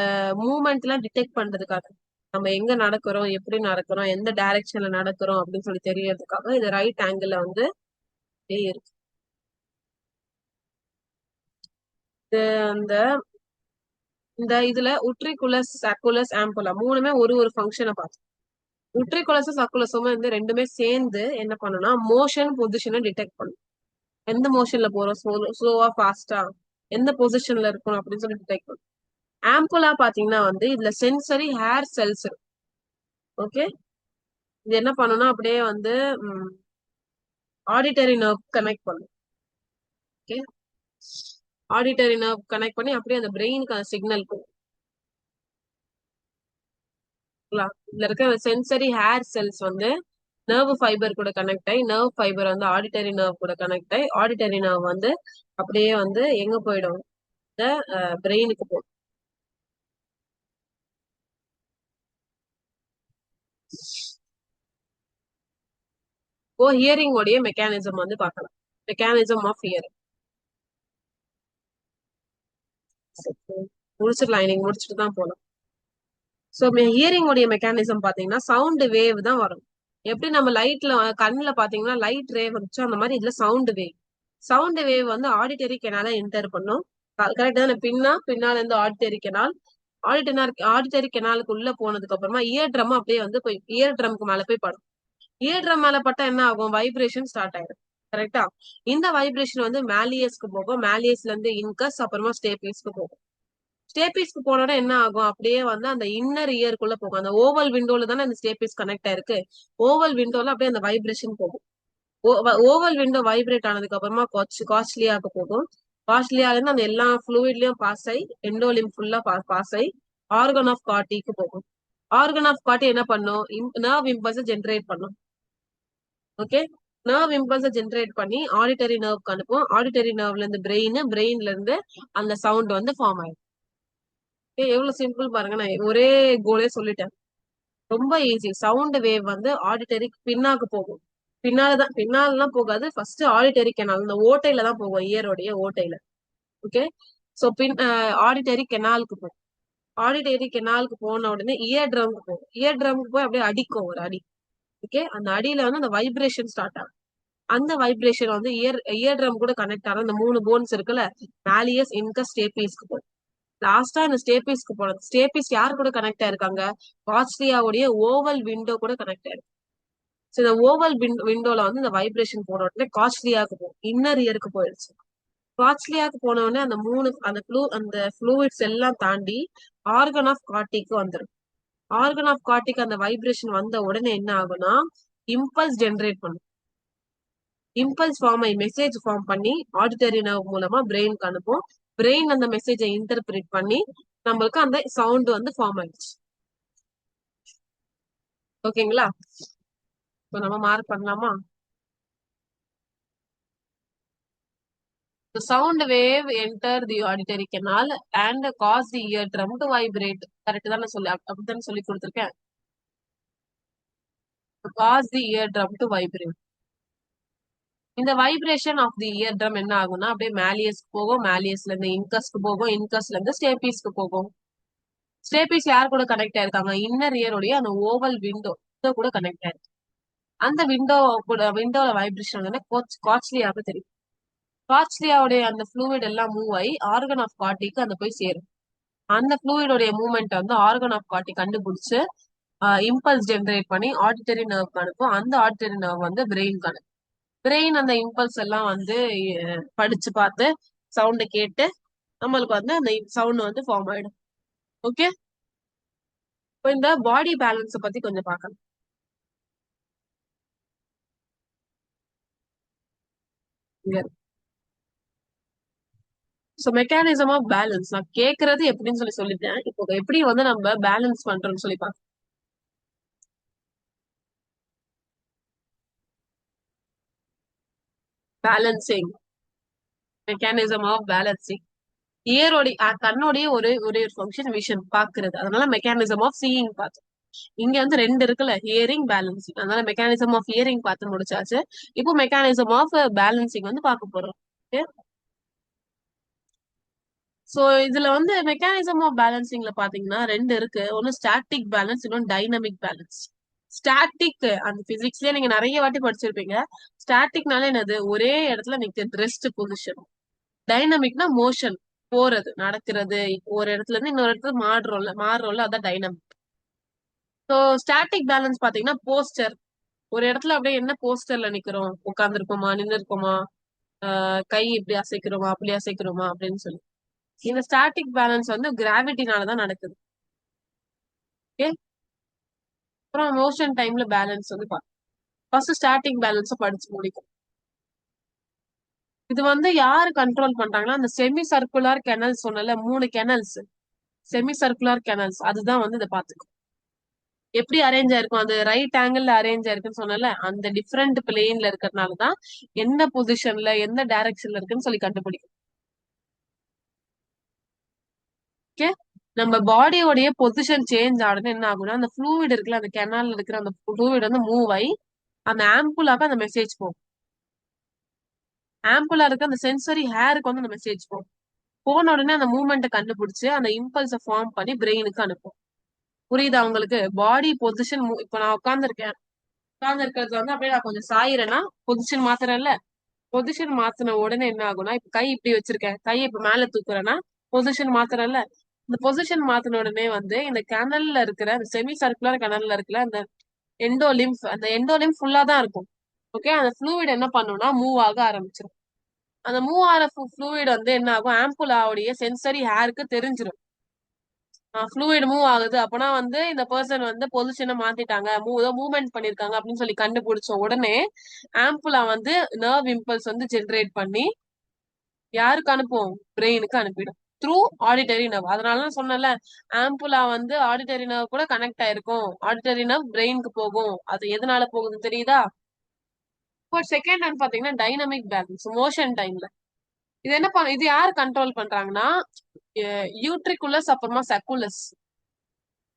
மூவ்மெண்ட் எல்லாம் டிடெக்ட் பண்றதுக்காக, நம்ம எங்க நடக்கிறோம், எப்படி நடக்கிறோம், எந்த டைரக்ஷன்ல நடக்கிறோம் அப்படின்னு சொல்லி தெரியறதுக்காக இந்த ரைட் ஆங்கிள் வந்து இருக்கு. அந்த இந்த இதுல உட்ரிகுலஸ் சர்க்குலஸ் ஆம்புலா மூணுமே ஒரு ஒரு ஃபங்க்ஷனை பார்த்தோம். உட்ரிகுலஸும் சர்க்குலஸும் வந்து ரெண்டுமே சேர்ந்து என்ன பண்ணும்னா மோஷன் பொசிஷனை டிடெக்ட் பண்ணும். எந்த மோஷன்ல போறோம், ஸ்லோவா ஃபாஸ்டா, எந்த பொசிஷன்ல இருக்கணும் அப்படின்னு சொல்லி டிடெக்ட் பண்ணும். ஆம்புலா பாத்தீங்கன்னா வந்து இதுல சென்சரி ஹேர் செல்ஸ் இருக்கும். ஓகே, இது என்ன பண்ணும்னா அப்படியே வந்து ஆடிட்டரி நர்வ் கனெக்ட் பண்ணும். ஓகே, ஆடிட்டரி நர்வ் கனெக்ட் பண்ணி அப்படியே அந்த பிரெயினுக்கு அந்த சிக்னல் போகும். இதுல இருக்க சென்சரி ஹேர் செல்ஸ் வந்து நர்வ் ஃபைபர் கூட கனெக்ட் ஆகி, நர்வ் ஃபைபர் வந்து ஆடிட்டரி நர்வ் கூட கனெக்ட் ஆகி, ஆடிட்டரி நர்வ் வந்து அப்படியே வந்து எங்க போயிடும், இந்த பிரெயினுக்கு போகும். இப்போ ஹியரிங் உடைய மெக்கானிசம் வந்து பார்க்கலாம். மெக்கானிசம் ஆஃப் ஹியரிங் முடிச்சிடலாம், இன்னைக்கு முடிச்சுட்டு தான் போகலாம். ஸோ ஹியரிங் உடைய மெக்கானிசம் பாத்தீங்கன்னா சவுண்ட் வேவ் தான் வரும். எப்படி நம்ம லைட்ல கண்ணுல பாத்தீங்கன்னா லைட் ரே வந்துச்சு, அந்த மாதிரி இதுல சவுண்ட் வேவ். சவுண்ட் வேவ் வந்து ஆடிட்டரி கெனால என்டர் பண்ணும். கரெக்ட் தானே? பின்னால இருந்து ஆடிட்டரி கெனால், ஆடிட்டரி கெனாலுக்கு உள்ள போனதுக்கு அப்புறமா இயர் ட்ரம் அப்படியே வந்து போய் இயர் ட்ரம்க்கு மேல போய் படும். இயர் ட்ரம் மேல பட்டா என்ன ஆகும், வைப்ரேஷன் ஸ்டார்ட் ஆயிடும். கரெக்டா? இந்த வைப்ரேஷன் வந்து மேலியஸ்க்கு போகும், மேலியஸ்ல இருந்து இன்கஸ் அப்புறமா ஸ்டேபியஸ்க்கு போகும். ஸ்டேபிஸ்க்கு போனோட என்ன ஆகும், அப்படியே வந்து அந்த இன்னர் இயர்க்குள்ள போகும். அந்த ஓவல் விண்டோல தானே அந்த ஸ்டேபிஸ் கனெக்ட் ஆயிருக்கு. ஓவல் விண்டோல அப்படியே அந்த வைப்ரேஷன் போகும். ஓவல் விண்டோ வைப்ரேட் ஆனதுக்கு அப்புறமா காஸ்ட்லியாக்கு போகும். காஸ்ட்லியால இருந்து அந்த எல்லா ஃப்ளூயிட்லயும் பாஸ் ஆகி எண்டோலிம் ஃபுல்லா பாஸ் ஆகி ஆர்கன் ஆஃப் காட்டிக்கு போகும். ஆர்கன் ஆஃப் காட்டி என்ன பண்ணும், நர்வ் இம்பல்ஸ் ஜென்ரேட் பண்ணும். ஓகே, நர்வ் இம்பல்ஸ் ஜென்ரேட் பண்ணி ஆடிட்டரி நர்வ்க்கு அனுப்பும். ஆடிட்டரி நர்வ்ல இருந்து பிரெயின்ல இருந்து அந்த சவுண்ட் வந்து ஃபார்ம் ஆயிடும். எவ்வளவு சிம்பிள் பாருங்க, நான் ஒரே கோலே சொல்லிட்டேன். ரொம்ப ஈஸி. சவுண்ட் வேவ் வந்து ஆடிட்டரி பின்னாக்கு போகும். பின்னாலதான் போகாது, ஃபர்ஸ்ட் ஆடிட்டரி கெனால் இந்த ஓட்டையில தான் போகும், இயரோடைய ஓட்டையில. ஓகே, சோ ஆடிட்டரி கெனாலுக்கு போகும். ஆடிட்டரி கெனாலுக்கு போன உடனே இயர் ட்ரம்க்கு போகும். இயர் ட்ரம்க்கு போய் அப்படியே அடிக்கும் ஒரு அடி. ஓகே, அந்த அடியில வந்து அந்த வைப்ரேஷன் ஸ்டார்ட் ஆகும். அந்த வைப்ரேஷன் வந்து இயர் ட்ரம் கூட கனெக்ட் ஆகும். அந்த 3 போன்ஸ் இருக்குல்ல, மேலியஸ், இன்கஸ், ஸ்டேபிஸ்க்கு போகும். லாஸ்டா இந்த ஸ்டேபிஸ்க்கு போனது. ஸ்டேபிஸ் யார் கூட கனெக்ட் ஆயிருக்காங்க, காஸ்ட்லியாவுடைய ஓவல் விண்டோ கூட கனெக்ட் ஆயிருக்கு. சோ இந்த ஓவல் விண்டோல வந்து இந்த வைப்ரேஷன் போன உடனே காஸ்ட்லியாக்கு போகும், இன்னர் இயருக்கு போயிடுச்சு. காஸ்ட்லியாக்கு போன உடனே அந்த ஃப்ளூயிட்ஸ் எல்லாம் தாண்டி ஆர்கன் ஆஃப் காட்டிக்கு வந்துடும். ஆர்கன் ஆஃப் காட்டிக்கு அந்த வைப்ரேஷன் வந்த உடனே என்ன ஆகும்னா இம்பல்ஸ் ஜென்ரேட் பண்ணும். இம்பல்ஸ் ஃபார்ம் ஆகி மெசேஜ் ஃபார்ம் பண்ணி ஆடிட்டரி நர்வ் மூலமா பிரெயினுக்கு அனுப்பும். பிரெயின் அந்த மெசேஜை இன்டர்பிரேட் பண்ணி நம்மளுக்கு அந்த சவுண்ட் வந்து ஃபார்ம் ஆயிடுச்சு. ஓகேங்களா? இப்போ நம்ம மார்க் பண்ணலாமா? The sound wave enter the auditory canal and cause the eardrum to vibrate. Correct தானே அப்படித்தானே சொல்லி கொடுத்துருக்கேன். Cause the eardrum to vibrate. இந்த வைப்ரேஷன் ஆஃப் தி இயர் என்ன ஆகும்னா அப்படியே மேலியஸ்க்கு போகும், மேலியஸ்ல இருந்து இன்கஸ்க்கு போகும், இன்கஸ்ல இருந்து ஸ்டேபிஸ்க்கு போகும். ஸ்டேபிஸ் யார் கூட கனெக்ட் ஆயிருக்காங்க, இன்னர் இயருடைய அந்த ஓவல் விண்டோ கூட கனெக்ட் ஆயிருக்கு. அந்த விண்டோல வைப்ரேஷன் வந்து காட்ச்லியாக தெரியும். காட்ச்லியாவுடைய அந்த ஃப்ளூயிட் எல்லாம் மூவ் ஆகி ஆர்கன் ஆஃப் காட்டிக்கு அந்த போய் சேரும். அந்த ஃப்ளூயிடோடைய மூவ்மெண்ட் வந்து ஆர்கன் ஆஃப் காட்டி கண்டுபிடிச்சு இம்பல்ஸ் ஜென்ரேட் பண்ணி ஆடிட்டரி நர்வ் அனுப்பும். அந்த ஆடிட்டரி நர்வ் வந்து பிரெயினுக்கு அனுப்பும். பிரெயின் அந்த இம்பல்ஸ் எல்லாம் வந்து படிச்சு பார்த்து சவுண்ட் கேட்டு நம்மளுக்கு வந்து அந்த சவுண்ட் வந்து ஃபார்ம் ஆயிடும். ஓகே, இப்போ இந்த பாடி பேலன்ஸ பத்தி கொஞ்சம் பார்க்கலாம். சோ மெக்கானிசம் ஆஃப் பேலன்ஸ் நான் கேக்குறது எப்படின்னு சொல்லிட்டேன். இப்போ எப்படி வந்து நம்ம பேலன்ஸ் பண்றோம்னு சொல்லி பார்க்கலாம். Balancing, mechanism of balancing. கண்ணோடைய ஒரு ஒரு ஃபங்க்ஷன் விஷன் பாக்குறது, அதனால மெக்கானிசம் ஆஃப் சீயிங் பார்த்தோம். இங்க வந்து ரெண்டு இருக்குல்ல, ஹியரிங், பேலன்சிங். அதனால மெக்கானிசம் ஆஃப் ஹியரிங் பார்த்து முடிச்சாச்சு. இப்போ மெக்கானிசம் ஆஃப் பேலன்சிங் வந்து பார்க்க போறோம். சோ இதுல வந்து மெக்கானிசம் ஆஃப் பேலன்சிங்ல பாத்தீங்கன்னா ரெண்டு இருக்கு. ஒன்னு ஸ்டாட்டிக் பேலன்ஸ், இன்னொன்னு டைனமிக் பேலன்ஸ். ஸ்டாட்டிக் அந்த பிசிக்ஸ்லயே நீங்க நிறைய வாட்டி படிச்சிருப்பீங்க. ஸ்டாட்டிக்னால என்னது, ஒரே இடத்துல நிக்கிறது, ரெஸ்ட் பொசிஷன். டைனமிக்னா மோஷன், போறது, நடக்கிறது, ஒரு இடத்துல இருந்து இன்னொரு இடத்துல மாறுறோம்ல, அதான் டைனமிக். ஸோ ஸ்டாட்டிக் பேலன்ஸ் பாத்தீங்கன்னா போஸ்டர். ஒரு இடத்துல அப்படியே என்ன போஸ்டர்ல நிக்கிறோம், உட்கார்ந்துருக்கோமா, நின்று இருக்கோமா, கை இப்படி அசைக்கிறோமா, அப்படி அசைக்கிறோமா அப்படின்னு சொல்லி. இந்த ஸ்டாட்டிக் பேலன்ஸ் வந்து கிராவிட்டினாலதான் நடக்குது. ஓகே. அப்புறம் மோஷன் டைம்ல பேலன்ஸ் வந்து ஃபர்ஸ்ட் ஸ்டாட்டிக் பேலன்ஸ படிச்சு முடிக்கும். இது வந்து யாரு கண்ட்ரோல் பண்றாங்கன்னா, அந்த செமி சர்க்குலர் கெனல்ஸ் சொன்னல, 3 கெனல்ஸ், செமி சர்க்குலர் கெனல்ஸ், அதுதான் வந்து இதை பாத்துக்கும். எப்படி அரேஞ்ச் ஆயிருக்கும், அது ரைட் ஆங்கிள் அரேஞ்ச் ஆயிருக்குன்னு சொன்னல, அந்த டிஃபரெண்ட் பிளேன்ல இருக்கிறதுனாலதான் என்ன பொசிஷன்ல எந்த டைரக்ஷன்ல இருக்குன்னு சொல்லி கண்டுபிடிக்கும். ஓகே. நம்ம பாடியோடைய பொசிஷன் சேஞ்ச் ஆகுதுன்னு என்ன ஆகும்னா, அந்த ஃப்ளூயிட் இருக்குல்ல, அந்த கெனால்ல இருக்கிற அந்த ஃப்ளூயிட் வந்து மூவ் ஆகி அந்த ஆம்புலாக்கு அந்த மெசேஜ் போகும். ஆம்புலா இருக்க அந்த சென்சரி ஹேருக்கு வந்து அந்த மெசேஜ் போகும். போன உடனே அந்த மூவ்மெண்ட்டை கண்டுபிடிச்சு அந்த இம்பல்ஸை ஃபார்ம் பண்ணி பிரெயினுக்கு அனுப்பும். புரியுதா உங்களுக்கு? பாடி பொசிஷன், இப்ப நான் உட்கார்ந்துருக்கேன், உட்கார்ந்து இருக்கிறது வந்து அப்படியே நான் கொஞ்சம் சாயிரேன்னா பொசிஷன் மாத்துறேன்ல, பொசிஷன் மாத்தின உடனே என்ன ஆகும்னா, இப்ப கை இப்படி வச்சிருக்கேன், கையை இப்ப மேல தூக்குறேன்னா பொசிஷன் மாத்துறேன்ல, இந்த பொசிஷன் மாத்தின உடனே வந்து இந்த கனல்ல இருக்கிற அந்த செமி சர்க்குலர் கனல்ல இருக்கிற அந்த எண்டோலிம்ப், அந்த எண்டோலிம்ப் ஃபுல்லா தான் இருக்கும். ஓகே. அந்த ஃப்ளூயிட் என்ன பண்ணும்னா மூவ் ஆக ஆரம்பிச்சிடும். அந்த மூவ் ஆகிற ஃப்ளூயிட் வந்து என்ன ஆகும், ஆம்புலாவுடைய சென்சரி ஹேருக்கு தெரிஞ்சிடும். ஃப்ளூயிட் மூவ் ஆகுது அப்பனா வந்து இந்த பர்சன் வந்து பொசிஷனை மாத்திட்டாங்க, மூவ்மெண்ட் பண்ணிருக்காங்க அப்படின்னு சொல்லி கண்டுபிடிச்ச உடனே ஆம்புலா வந்து நர்வ் இம்பல்ஸ் வந்து ஜென்ரேட் பண்ணி யாருக்கு அனுப்பும், பிரெயினுக்கு அனுப்பிடும் த்ரூ ஆடிட்டரி நர்வ். அதனால நான் சொன்னல, ஆம்புலா வந்து ஆடிட்டரி நர்வ் கூட கனெக்ட் ஆயிருக்கும், ஆடிட்டரி நர்வ் பிரெயினுக்கு போகும். அது எதனால போகுதுன்னு தெரியுதா? இப்போ செகண்ட் ஒன் பாத்தீங்கன்னா டைனமிக் பேலன்ஸ், மோஷன் டைம்ல இது என்ன பண்ண, இது யார் கண்ட்ரோல் பண்றாங்கன்னா, யூட்ரிகுலஸ் அப்புறமா சக்குலஸ்,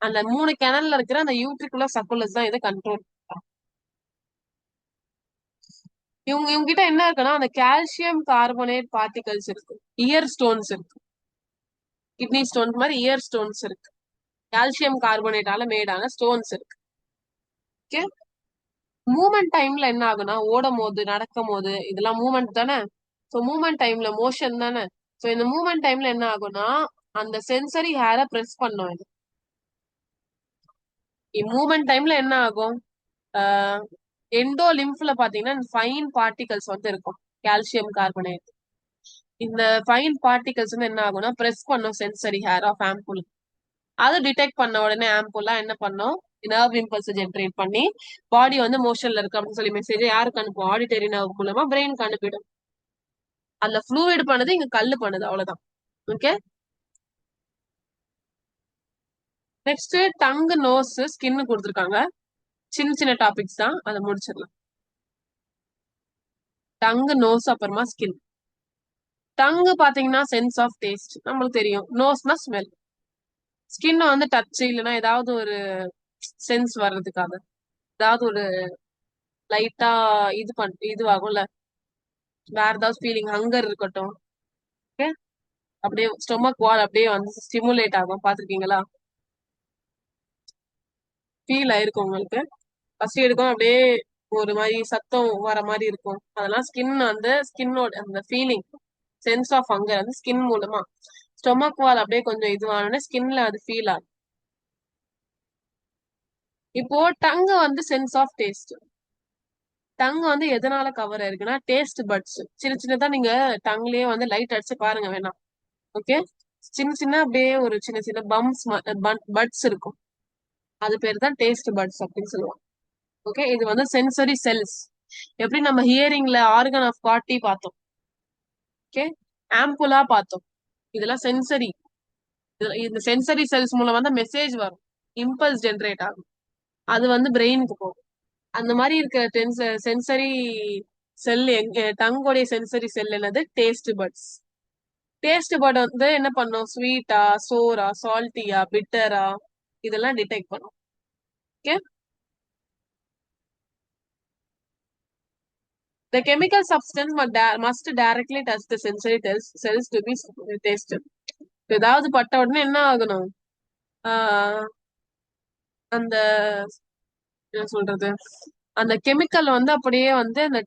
அந்த 3 கிணல்ல இருக்கிற அந்த யூட்ரிகுலர் சக்குலஸ் தான் இதை கண்ட்ரோல். இவங்க கிட்ட என்ன இருக்குன்னா, அந்த கால்சியம் கார்பனேட் பார்ட்டிகல்ஸ் இருக்கு, இயர் ஸ்டோன்ஸ் இருக்கு, கிட்னி ஸ்டோன்ஸ் மாதிரி இயர் ஸ்டோன்ஸ் இருக்கு, கால்சியம் கார்பனேட்டால மேடான ஸ்டோன்ஸ் இருக்கு. ஓகே. மூமெண்ட் டைம்ல என்ன ஆகுனா, ஓடும் போது, நடக்கும் போது, இதெல்லாம் மூமெண்ட் தானே. ஸோ மூமெண்ட் டைம்ல மோஷன் தானே. ஸோ இந்த மூமெண்ட் டைம்ல என்ன ஆகும்னா, அந்த சென்சரி ஹேரை பிரஸ் பண்ணும். இது மூமெண்ட் டைம்ல என்ன ஆகும், எண்டோ லிம்ஃப்ல பாத்தீங்கன்னா ஃபைன் பார்ட்டிகல்ஸ் வந்து இருக்கும், கால்சியம் கார்பனேட். இந்த ஃபைன் பார்ட்டிகல்ஸ் வந்து என்ன ஆகும்னா பிரஸ் பண்ணும் சென்சரி ஹேர் ஆஃப் ஆம்புல். அதை டிடெக்ட் பண்ண உடனே ஆம்புலா என்ன பண்ணும், நர்வ் இம்பல்ஸ் ஜென்ரேட் பண்ணி பாடி வந்து மோஷன்ல இருக்கு அப்படின்னு சொல்லி மெசேஜ் யாருக்கு அனுப்பும், ஆடிட்டரி நர்வ் மூலமா பிரெயினுக்கு அனுப்பிடும். அதுல ஃப்ளூயிட் பண்ணுது, இங்க கல்லு பண்ணுது, அவ்வளவுதான். Okay. Next tongue, nose, skin கொடுத்துருக்காங்க. சின்ன சின்ன டாபிக்ஸ் தான், அதை முடிச்சிடலாம். டங், நோஸ், அப்புறமா ஸ்கின். டங்கு பாத்தீங்கன்னா சென்ஸ் ஆஃப் டேஸ்ட், நம்மளுக்கு தெரியும். நோஸ்னா ஸ்மெல். ஸ்கின் வந்து டச், இல்லைன்னா ஏதாவது ஒரு சென்ஸ் வர்றதுக்காக, ஏதாவது ஒரு லைட்டா இதுவாகும்ல, வேற ஏதாவது ஃபீலிங், ஹங்கர் இருக்கட்டும். ஓகே. அப்படியே ஸ்டொமக் வால் அப்படியே வந்து ஸ்டிமுலேட் ஆகும், பாத்திருக்கீங்களா? ஃபீல் ஆயிருக்கும் உங்களுக்கு. ஃபர்ஸ்ட் எடுக்கும் அப்படியே ஒரு மாதிரி சத்தம் வர மாதிரி இருக்கும், அதெல்லாம் ஸ்கின் வந்து ஸ்கின்னோட அந்த ஃபீலிங், சென்ஸ் ஆஃப் ஹங்கர் வந்து ஸ்கின் மூலமா. ஸ்டொமக் வால் அப்படியே கொஞ்சம் இதுவானோட ஸ்கின்ல அது ஃபீல் ஆகும். இப்போ டங்கு வந்து சென்ஸ் ஆஃப் டேஸ்ட். டங் வந்து எதனால கவர் ஆயிருக்குன்னா, டேஸ்ட் பட்ஸ். சின்ன சின்னதா நீங்க டங்லயே வந்து லைட் அடிச்சு பாருங்க வேணாம். ஓகே. சின்ன சின்ன அப்படியே ஒரு சின்ன சின்ன பட்ஸ் இருக்கும், அது பேர் தான் டேஸ்ட் பட்ஸ் அப்படின்னு சொல்லுவாங்க. ஓகே. இது வந்து சென்சரி செல்ஸ். எப்படி நம்ம ஹியரிங்ல ஆர்கன் ஆஃப் காட்டி பார்த்தோம், ஓகே, ஆம்புலா பார்த்தோம், இதெல்லாம் சென்சரி. இந்த சென்சரி செல்ஸ் மூலமா தான் மெசேஜ் வரும், இம்பல்ஸ் ஜென்ரேட் ஆகும், அது வந்து பிரெயினுக்கு போகும். அந்த மாதிரி இருக்கிற சென்சரி செல், டங்கோடைய சென்சரி செல் என்னது, டேஸ்ட் பட்ஸ். டேஸ்ட் பட் வந்து என்ன பண்ணும், ஸ்வீட்டா, சோரா, சால்ட்டியா, பிட்டரா, இதெல்லாம் டிடெக்ட் பண்ணும். Okay. The chemical substance must directly touch the sensory cells to be tasted. ஏதாவது பட்ட உடனே என்ன ஆகணும், ஆஹ் அந்த என்ன சொல்றது, அந்த கெமிக்கல் வந்து அப்படியே வந்து அந்த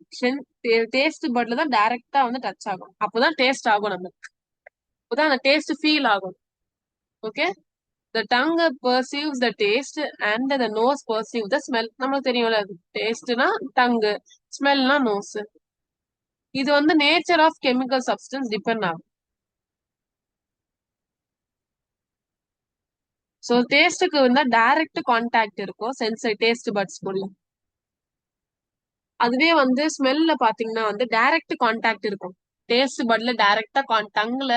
டேஸ்ட் பட்ல தான் டைரக்டா வந்து டச் ஆகும். அப்பதான் டேஸ்ட் ஆகும் நமக்கு. அப்பதான் அந்த டேஸ்ட் ஃபீல் ஆகும். Okay. The tongue perceives the taste and the nose perceives the smell. நமக்கு தெரியும்ல, டேஸ்ட்னா டங், ஸ்மெல்னா நோஸ். இது வந்து nature of chemical substance depend ஆகும். ஸோ டேஸ்ட்டுக்கு வந்து டைரக்ட் கான்டாக்ட் இருக்கும் டேஸ்ட் பட்ஸ்குள்ள. அதுவே வந்து ஸ்மெல்ல பாத்தீங்கன்னா வந்து டைரக்ட் கான்டாக்ட் இருக்கும். டேஸ்ட் பட்ல டைரக்டா டங்ல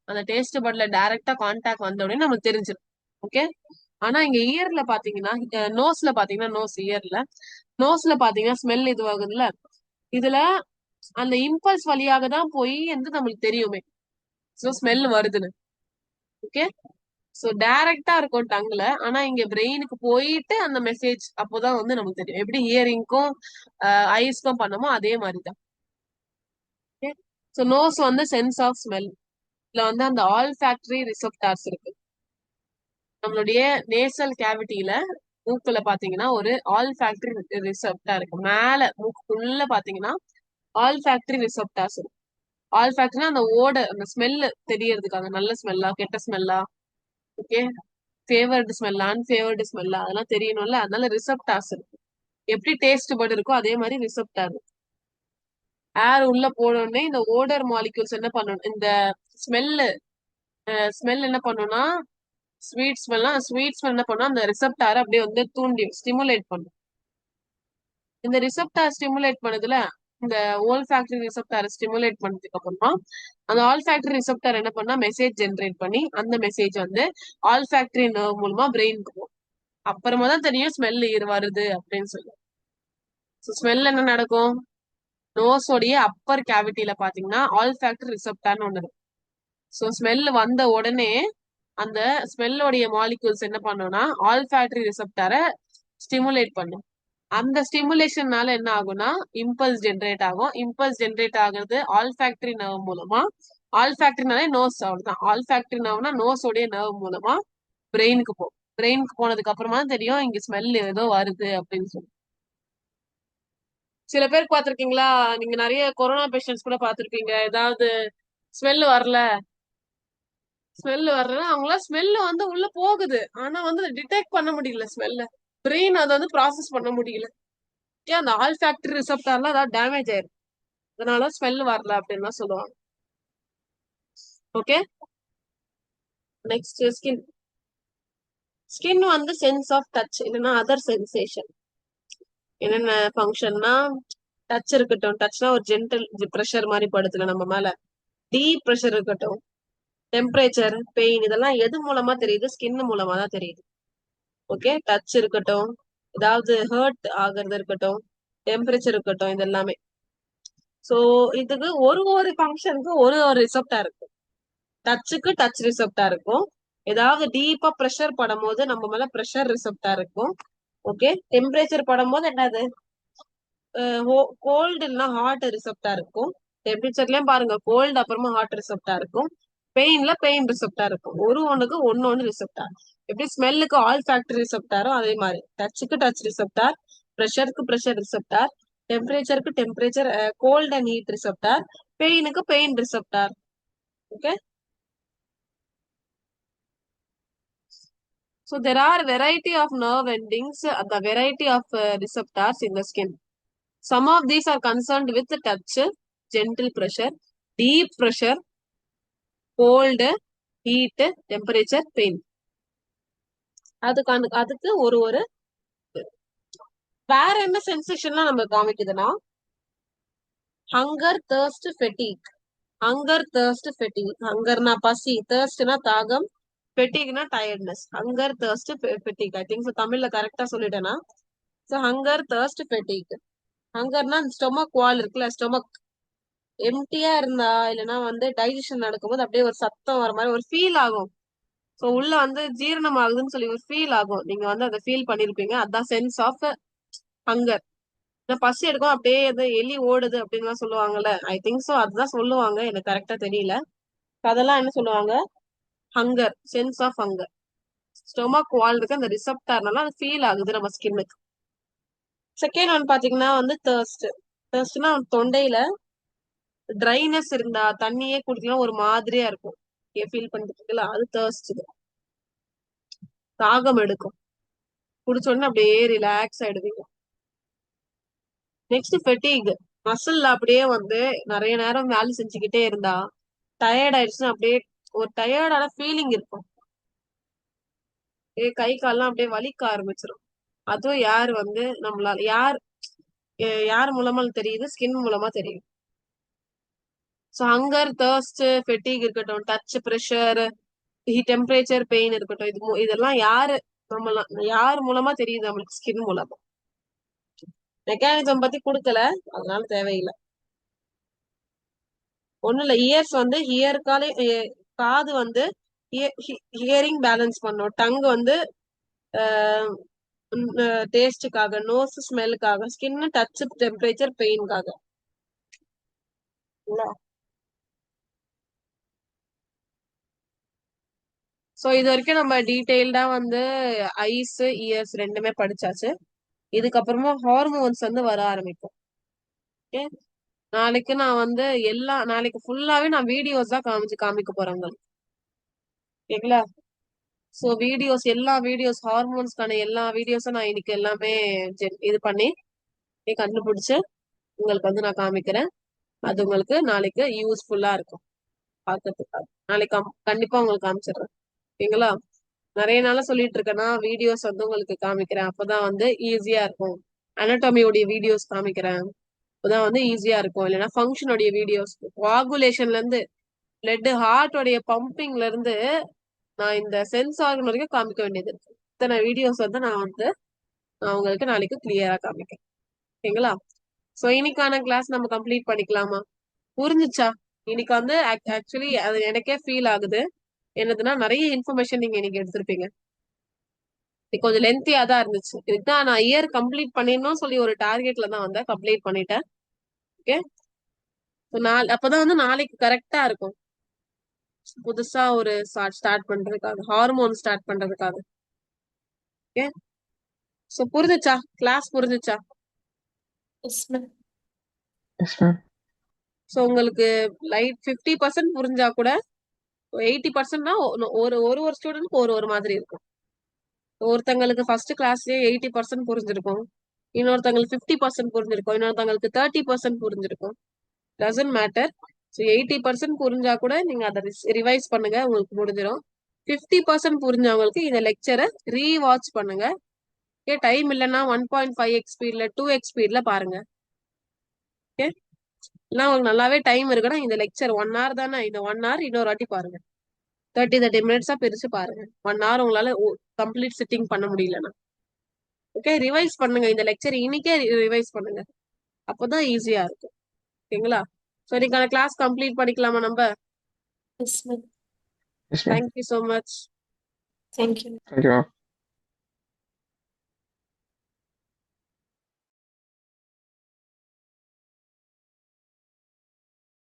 அந்த டேஸ்ட் பட்ல டைரக்டா கான்டாக்ட் வந்த உடனே நமக்கு தெரிஞ்சிடும். ஓகே. ஆனா இங்க இயர்ல பாத்தீங்கன்னா, நோஸ்ல பாத்தீங்கன்னா, நோஸ்ல பாத்தீங்கன்னா ஸ்மெல் இதுவாகுதுல்ல, இதுல அந்த இம்பல்ஸ் வழியாக தான் போய் வந்து நம்மளுக்கு தெரியுமே சோ ஸ்மெல் வருதுன்னு. ஓகே. சோ டைரக்டா இருக்கும் டங்ல, ஆனா இங்க பிரெயினுக்கு போயிட்டு அந்த மெசேஜ் அப்போதான் வந்து நமக்கு தெரியும். எப்படி ஹியரிங்க்கும் ஐஸ்க்கும் பண்ணமோ அதே மாதிரிதான். ஓகே. சோ நோஸ் வந்து சென்ஸ் ஆஃப் ஸ்மெல். இதுல வந்து அந்த ஆல் ஃபேக்டரி ரிசெப்டார்ஸ் இருக்கு. நம்மளுடைய நேசல் கேவிட்டியில மூக்குல பாத்தீங்கன்னா ஒரு ஆல் ஃபேக்டரி ரிசெப்டார் இருக்கு. மேல மூக்குள்ள பாத்தீங்கன்னா ஆல் ஃபேக்டரி ரிசெப்டார்ஸ் இருக்கு. ஆல் ஃபேக்டரினா அந்த அந்த ஸ்மெல் தெரியறதுக்காக, நல்ல ஸ்மெல்லா கெட்ட ஸ்மெல்லா, ஓகே, ஃபேவர்டு ஸ்மெல்லா அன்ஃபேவர்டு ஸ்மெல்லா அதெல்லாம் தெரியணும்ல. அதனால ரிசெப்டார்ஸ் இருக்கு. எப்படி டேஸ்ட் பட் இருக்கோ அதே மாதிரி ரிசெப்டார். ஏர் உள்ள போனோடனே இந்த ஓடர் மாலிக்யூல்ஸ் என்ன பண்ணணும், இந்த ஸ்மெல்லு ஸ்மெல் என்ன பண்ணும்னா, ஸ்வீட் ஸ்மெல் என்ன பண்ணும், அந்த ரிசெப்டாரை அப்படியே வந்து தூண்டி ஸ்டிமுலேட் பண்ணும். இந்த ரிசெப்டார் ஸ்டிமுலேட் பண்ணுதுல, இந்த ஓல் ஃபேக்டரி ரிசெப்டாரை ஸ்டிமுலேட் பண்ணதுக்கு அப்புறமா அந்த ஆல் ஃபேக்டரி ரிசெப்டார் என்ன பண்ணா மெசேஜ் ஜென்ரேட் பண்ணி அந்த மெசேஜ் வந்து ஆல் ஃபேக்டரி நர்வ் மூலமா பிரெயினுக்கு போகும். அப்புறமா தான் தெரியும் ஸ்மெல் வருது அப்படின்னு சொல்லி. ஸ்மெல் என்ன நடக்கும், நோஸோடைய அப்பர் கேவிட்டியில பாத்தீங்கன்னா ஆல் ஃபேக்டரி ரிசெப்டார்னு ஒண்ணு இருக்கு. ஸோ ஸ்மெல் வந்த உடனே அந்த ஸ்மெல்லோடைய மாலிகூல்ஸ் என்ன பண்ணும்னா ஆல் ஃபேக்டரி ரிசெப்டாரை ஸ்டிமுலேட் பண்ணும். அந்த ஸ்டிமுலேஷன்னால என்ன ஆகும்னா இம்பல்ஸ் ஜென்ரேட் ஆகும். இம்பல்ஸ் ஜென்ரேட் ஆகுறது ஆல் ஃபேக்டரி நர்வ் மூலமா. ஆல் ஃபேக்டரினாலே நோஸ், அவ்வளவுதான். ஆல் ஃபேக்டரி நர்வ்னா நோஸோடைய நர்வ் மூலமா பிரெயினுக்கு போகும். பிரெயினுக்கு போனதுக்கு அப்புறமா தான் தெரியும் இங்க ஸ்மெல் ஏதோ வருது அப்படின்னு சொல்லி. சில பேருக்கு பாத்திருக்கீங்களா, நீங்க நிறைய கொரோனா பேஷண்ட்ஸ் கூட பாத்திருப்பீங்க, ஏதாவது ஸ்மெல் வரல அவங்களாம் ஸ்மெல் வந்து உள்ள போகுது, ஆனா வந்து டிடெக்ட் பண்ண முடியல ஸ்மெல்ல. பிரெயின் அதை வந்து ப்ராசஸ் பண்ண முடியல. ஏன் அந்த ஆல் ஃபேக்டரி ரிசெப்டார்லாம் ஏதாவது டேமேஜ் ஆயிருக்கு, அதனால ஸ்மெல் வரல அப்படின்னு தான் சொல்லுவாங்க. ஓகே. Next skin. ஸ்கின் வந்து சென்ஸ் ஆஃப் டச் இல்லைன்னா அதர் சென்சேஷன். என்னென்ன ஃபங்க்ஷன்னா, டச் இருக்கட்டும், டச்னா ஒரு ஜென்டல் ப்ரெஷர் மாதிரி படுத்துல நம்ம மேல, டீப் ப்ரெஷர் இருக்கட்டும், டெம்பரேச்சர், பெயின், இதெல்லாம் எது மூலமா தெரியுது, ஸ்கின் மூலமா தான் தெரியுது. ஓகே. டச் இருக்கட்டும், ஏதாவது ஹர்ட் ஆகுறது இருக்கட்டும், டெம்பரேச்சர் இருக்கட்டும், இது எல்லாமே. சோ இதுக்கு ஒரு ஒரு ஃபங்க்ஷனுக்கு ஒரு ஒரு ரிசெப்டா இருக்கும். டச்சுக்கு டச் ரிசெப்டா இருக்கும். ஏதாவது டீப்பா ப்ரெஷர் படும் போது நம்ம மேல ப்ரெஷர் ரிசெப்டா இருக்கும். ஓகே. டெம்பரேச்சர் படும் போது என்னது, கோல்டு இல்லைன்னா ஹாட் ரிசெப்டா இருக்கும். டெம்பரேச்சர்லயும் பாருங்க கோல்டு அப்புறமா ஹாட் ரிசெப்டா இருக்கும். பெயின்ல பெயின் ரிசெப்டா இருக்கும். ஒரு ஒண்ணுக்கு ஒன்னு ரிசெப்டார். எப்படி ஸ்மெல்லுக்கு ஆல் ஃபேக்டரி ரிசெப்டாரோ அதே மாதிரி டச்சுக்கு டச் ரிசெப்டார், ப்ரெஷருக்கு ப்ரெஷர் ரிசெப்டார், டெம்பரேச்சருக்கு temperature cold and heat receptor, பெயினுக்கு pain receptor. Okay. So there are variety of nerve endings, the variety of receptors in the skin. Some of these are concerned with touch, gentle pressure, deep pressure, cold, heat, temperature, pain. அதுக்கு ஒரு ஒரு வேற என்ன சென்சேஷன்லாம் நம்ம காமிக்குதுன்னா, hunger, thirst, fatigue. Hunger, thirst, fatigue. ஹங்கர்னா பசி, தர்ஸ்ட்னா தாகம், ஃபெட்டிக்னா tiredness. Hunger, thirst, fatigue. I think தமிழ்ல கரெக்டா சொல்லிட்டேனா. So hunger, thirst, fatigue. ஹங்கர்னா ஸ்டொமக் வால் இருக்குல்ல, ஸ்டொமக் எம்டியா இருந்தா இல்லைன்னா வந்து டைஜஷன் நடக்கும்போது அப்படியே ஒரு சத்தம் வர மாதிரி ஒரு ஃபீல் ஆகும். ஸோ உள்ள வந்து ஜீரணம் ஆகுதுன்னு சொல்லி ஒரு ஃபீல் ஆகும். நீங்க வந்து அதை ஃபீல் பண்ணிருப்பீங்க. அதான் சென்ஸ் ஆஃப் ஹங்கர். பசி எடுக்கும், அப்படியே எலி ஓடுது அப்படின்னு சொல்லுவாங்கல்ல, ஐ திங்க் ஸோ அதுதான் சொல்லுவாங்க, எனக்கு கரெக்டா தெரியல. அதெல்லாம் என்ன சொல்லுவாங்க, hunger, sense of hunger. Stomach wall இருக்கு அந்த ரிசெப்டார்னால அது ஃபீல் ஆகுது நம்ம ஸ்கின்னுக்கு. செகண்ட் ஒன் பாத்தீங்கன்னா வந்து தேர்ஸ்ட்னா தொண்டையில ட்ரைனஸ் இருந்தா தண்ணியே குடிக்கலாம் ஒரு மாதிரியா இருக்கும். ஃபீல் பண்ணிருக்கீங்களா? அது தேர்ஸ்ட். தாகம் எடுக்கும். குடிச்ச உடனே அப்படியே ரிலாக்ஸ் ஆயிடுவீங்க. நெக்ஸ்ட் ஃபெட்டிக். மசில்ல அப்படியே வந்து நிறைய நேரம் வேலை செஞ்சுக்கிட்டே இருந்தா டயர்ட் ஆயிடுச்சுன்னா அப்படியே ஒரு டயர்டான ஃபீலிங் இருக்கும். கை கால்லாம் அப்படியே வலிக்க ஆரம்பிச்சிடும். அதுவும் யார் வந்து நம்மளால யார் மூலமா தெரியுது? ஸ்கின் மூலமா தெரியும். ஸோ ஹங்கர், தர்ஸ்ட், ஃபெட்டிக் இருக்கட்டும், டச், ப்ரெஷர், டெம்பரேச்சர், பெயின் இருக்கட்டும், இதெல்லாம் யார் மூலமா தெரியுது? நம்மளுக்கு ஸ்கின் மூலமா. மெக்கானிசம் பத்தி கொடுக்கல, அதனால தேவையில்லை. ஒண்ணும் இல்ல, இயர்ஸ் வந்து காது வந்து ஹியரிங் பேலன்ஸ் பண்ணும். டங் வந்து டேஸ்டுக்காக, நோஸ் ஸ்மெல்லுக்காக, ஸ்கின் டச், டெம்பரேச்சர், பெயின்காக. சோ இது வரைக்கும் நம்ம டீடைல்டா வந்து ஐஸ், இயர்ஸ் ரெண்டுமே படிச்சாச்சு. இதுக்கப்புறமா ஹார்மோன்ஸ் வந்து வர ஆரம்பிக்கும். ஓகே, நாளைக்கு நான் வந்து நாளைக்கு ஃபுல்லாவே நான் வீடியோஸ் தான் காமிக்க போறேன் உங்களுக்கு. ஓகேங்களா? சோ எல்லா வீடியோஸ், ஹார்மோன்ஸ்க்கான எல்லா வீடியோஸும் நான் இன்னைக்கு எல்லாமே இது பண்ணி கண்டுபிடிச்சு உங்களுக்கு வந்து நான் காமிக்கிறேன். அது உங்களுக்கு நாளைக்கு யூஸ்ஃபுல்லா இருக்கும் பார்க்கறதுக்காக. நாளைக்கு கண்டிப்பா உங்களுக்கு காமிச்சிடுறேன். ஓகேங்களா? நிறைய நாளா சொல்லிட்டு இருக்கேன்னா வீடியோஸ் வந்து உங்களுக்கு காமிக்கிறேன், அப்பதான் வந்து ஈஸியா இருக்கும். அனட்டமியோடைய வீடியோஸ் காமிக்கிறேன், அப்பதான் வந்து ஈஸியா இருக்கும். இல்லைன்னா ஃபங்க்ஷனுடைய வீடியோஸ், வாகுலேஷன்ல இருந்து பிளட், ஹார்ட்டோடைய பம்பிங்ல இருந்து நான் இந்த சென்ஸ் ஆர்கன் வரைக்கும் காமிக்க வேண்டியது இருக்கு. இத்தனை வீடியோஸ் வந்து நான் உங்களுக்கு நாளைக்கு கிளியரா காமிக்கிறேன். ஓகேங்களா? சோ இன்னைக்கான கிளாஸ் நம்ம கம்ப்ளீட் பண்ணிக்கலாமா? புரிஞ்சுச்சா? இன்னைக்கு வந்து ஆக்சுவலி அது எனக்கே ஃபீல் ஆகுது. என்னதுன்னா நிறைய இன்ஃபர்மேஷன் நீங்க இன்னைக்கு எடுத்திருப்பீங்க. கொஞ்சம் லென்த்தியா தான் இருந்துச்சு. இதுதான் நான் இயர் கம்ப்ளீட் பண்ணிடணும் சொல்லி ஒரு டார்கெட்ல தான் வந்தேன். கம்ப்ளீட் பண்ணிட்டேன். ஓகே, அப்பதான் வந்து நாளைக்கு கரெக்டா இருக்கும். புதுசா ஒரு ஸ்டார்ட் பண்றதுக்காக, ஹார்மோன் ஸ்டார்ட் பண்றதுக்காக. ஓகே, சோ புரிஞ்சுச்சா? கிளாஸ் புரிஞ்சுச்சா? Yes, ma'am. Yes, ma'am. So உங்களுக்கு லைட் 50% புரிஞ்சா கூட 80%னா ஒரு ஒரு ஒரு ஸ்டூடெண்ட்க்கு ஒரு மாதிரி இருக்கும். ஒருத்தங்களுக்கு ஃபர்ஸ்ட் கிளாஸ்லயே 80% புரிஞ்சிருக்கும், இன்னொருத்தங்களுக்கு 50% புரிஞ்சிருக்கும், இன்னொருத்தங்களுக்கு 30% புரிஞ்சிருக்கும். Doesn't matter. ஸோ 80% புரிஞ்சா கூட நீங்க அதை ரிவைஸ் பண்ணுங்க, உங்களுக்கு முடிஞ்சிடும். 50% புரிஞ்சவங்களுக்கு இந்த லெக்சரை ரீவாட்ச் பண்ணுங்க. டைம் இல்லைன்னா 1.5x ஸ்பீட்ல 2x ஸ்பீட்ல பாருங்க. ஓகே, இல்லை உங்களுக்கு நல்லாவே டைம் இருக்குன்னா இந்த லெக்சர் 1 hour தானே, இந்த 1 hour இன்னொரு வாட்டி பாருங்க. 30 மினிட்ஸா பிரிச்சு பாருங்க. 1 hour உங்களால கம்ப்ளீட் சிட்டிங் பண்ண முடியலன்னா ஓகே, ரிவைஸ் பண்ணுங்க. இந்த லெக்சர் இன்னைக்கே ரிவைஸ் பண்ணுங்க, அப்போதான் ஈஸியா இருக்கும். ஓகேங்களா? ஸோ இன்னைக்கான கிளாஸ் கம்ப்ளீட் பண்ணிக்கலாமா நம்ம? Yes, ma'am. Yes, ma'am. Thank you so much. Thank you. Thank you, ma'am.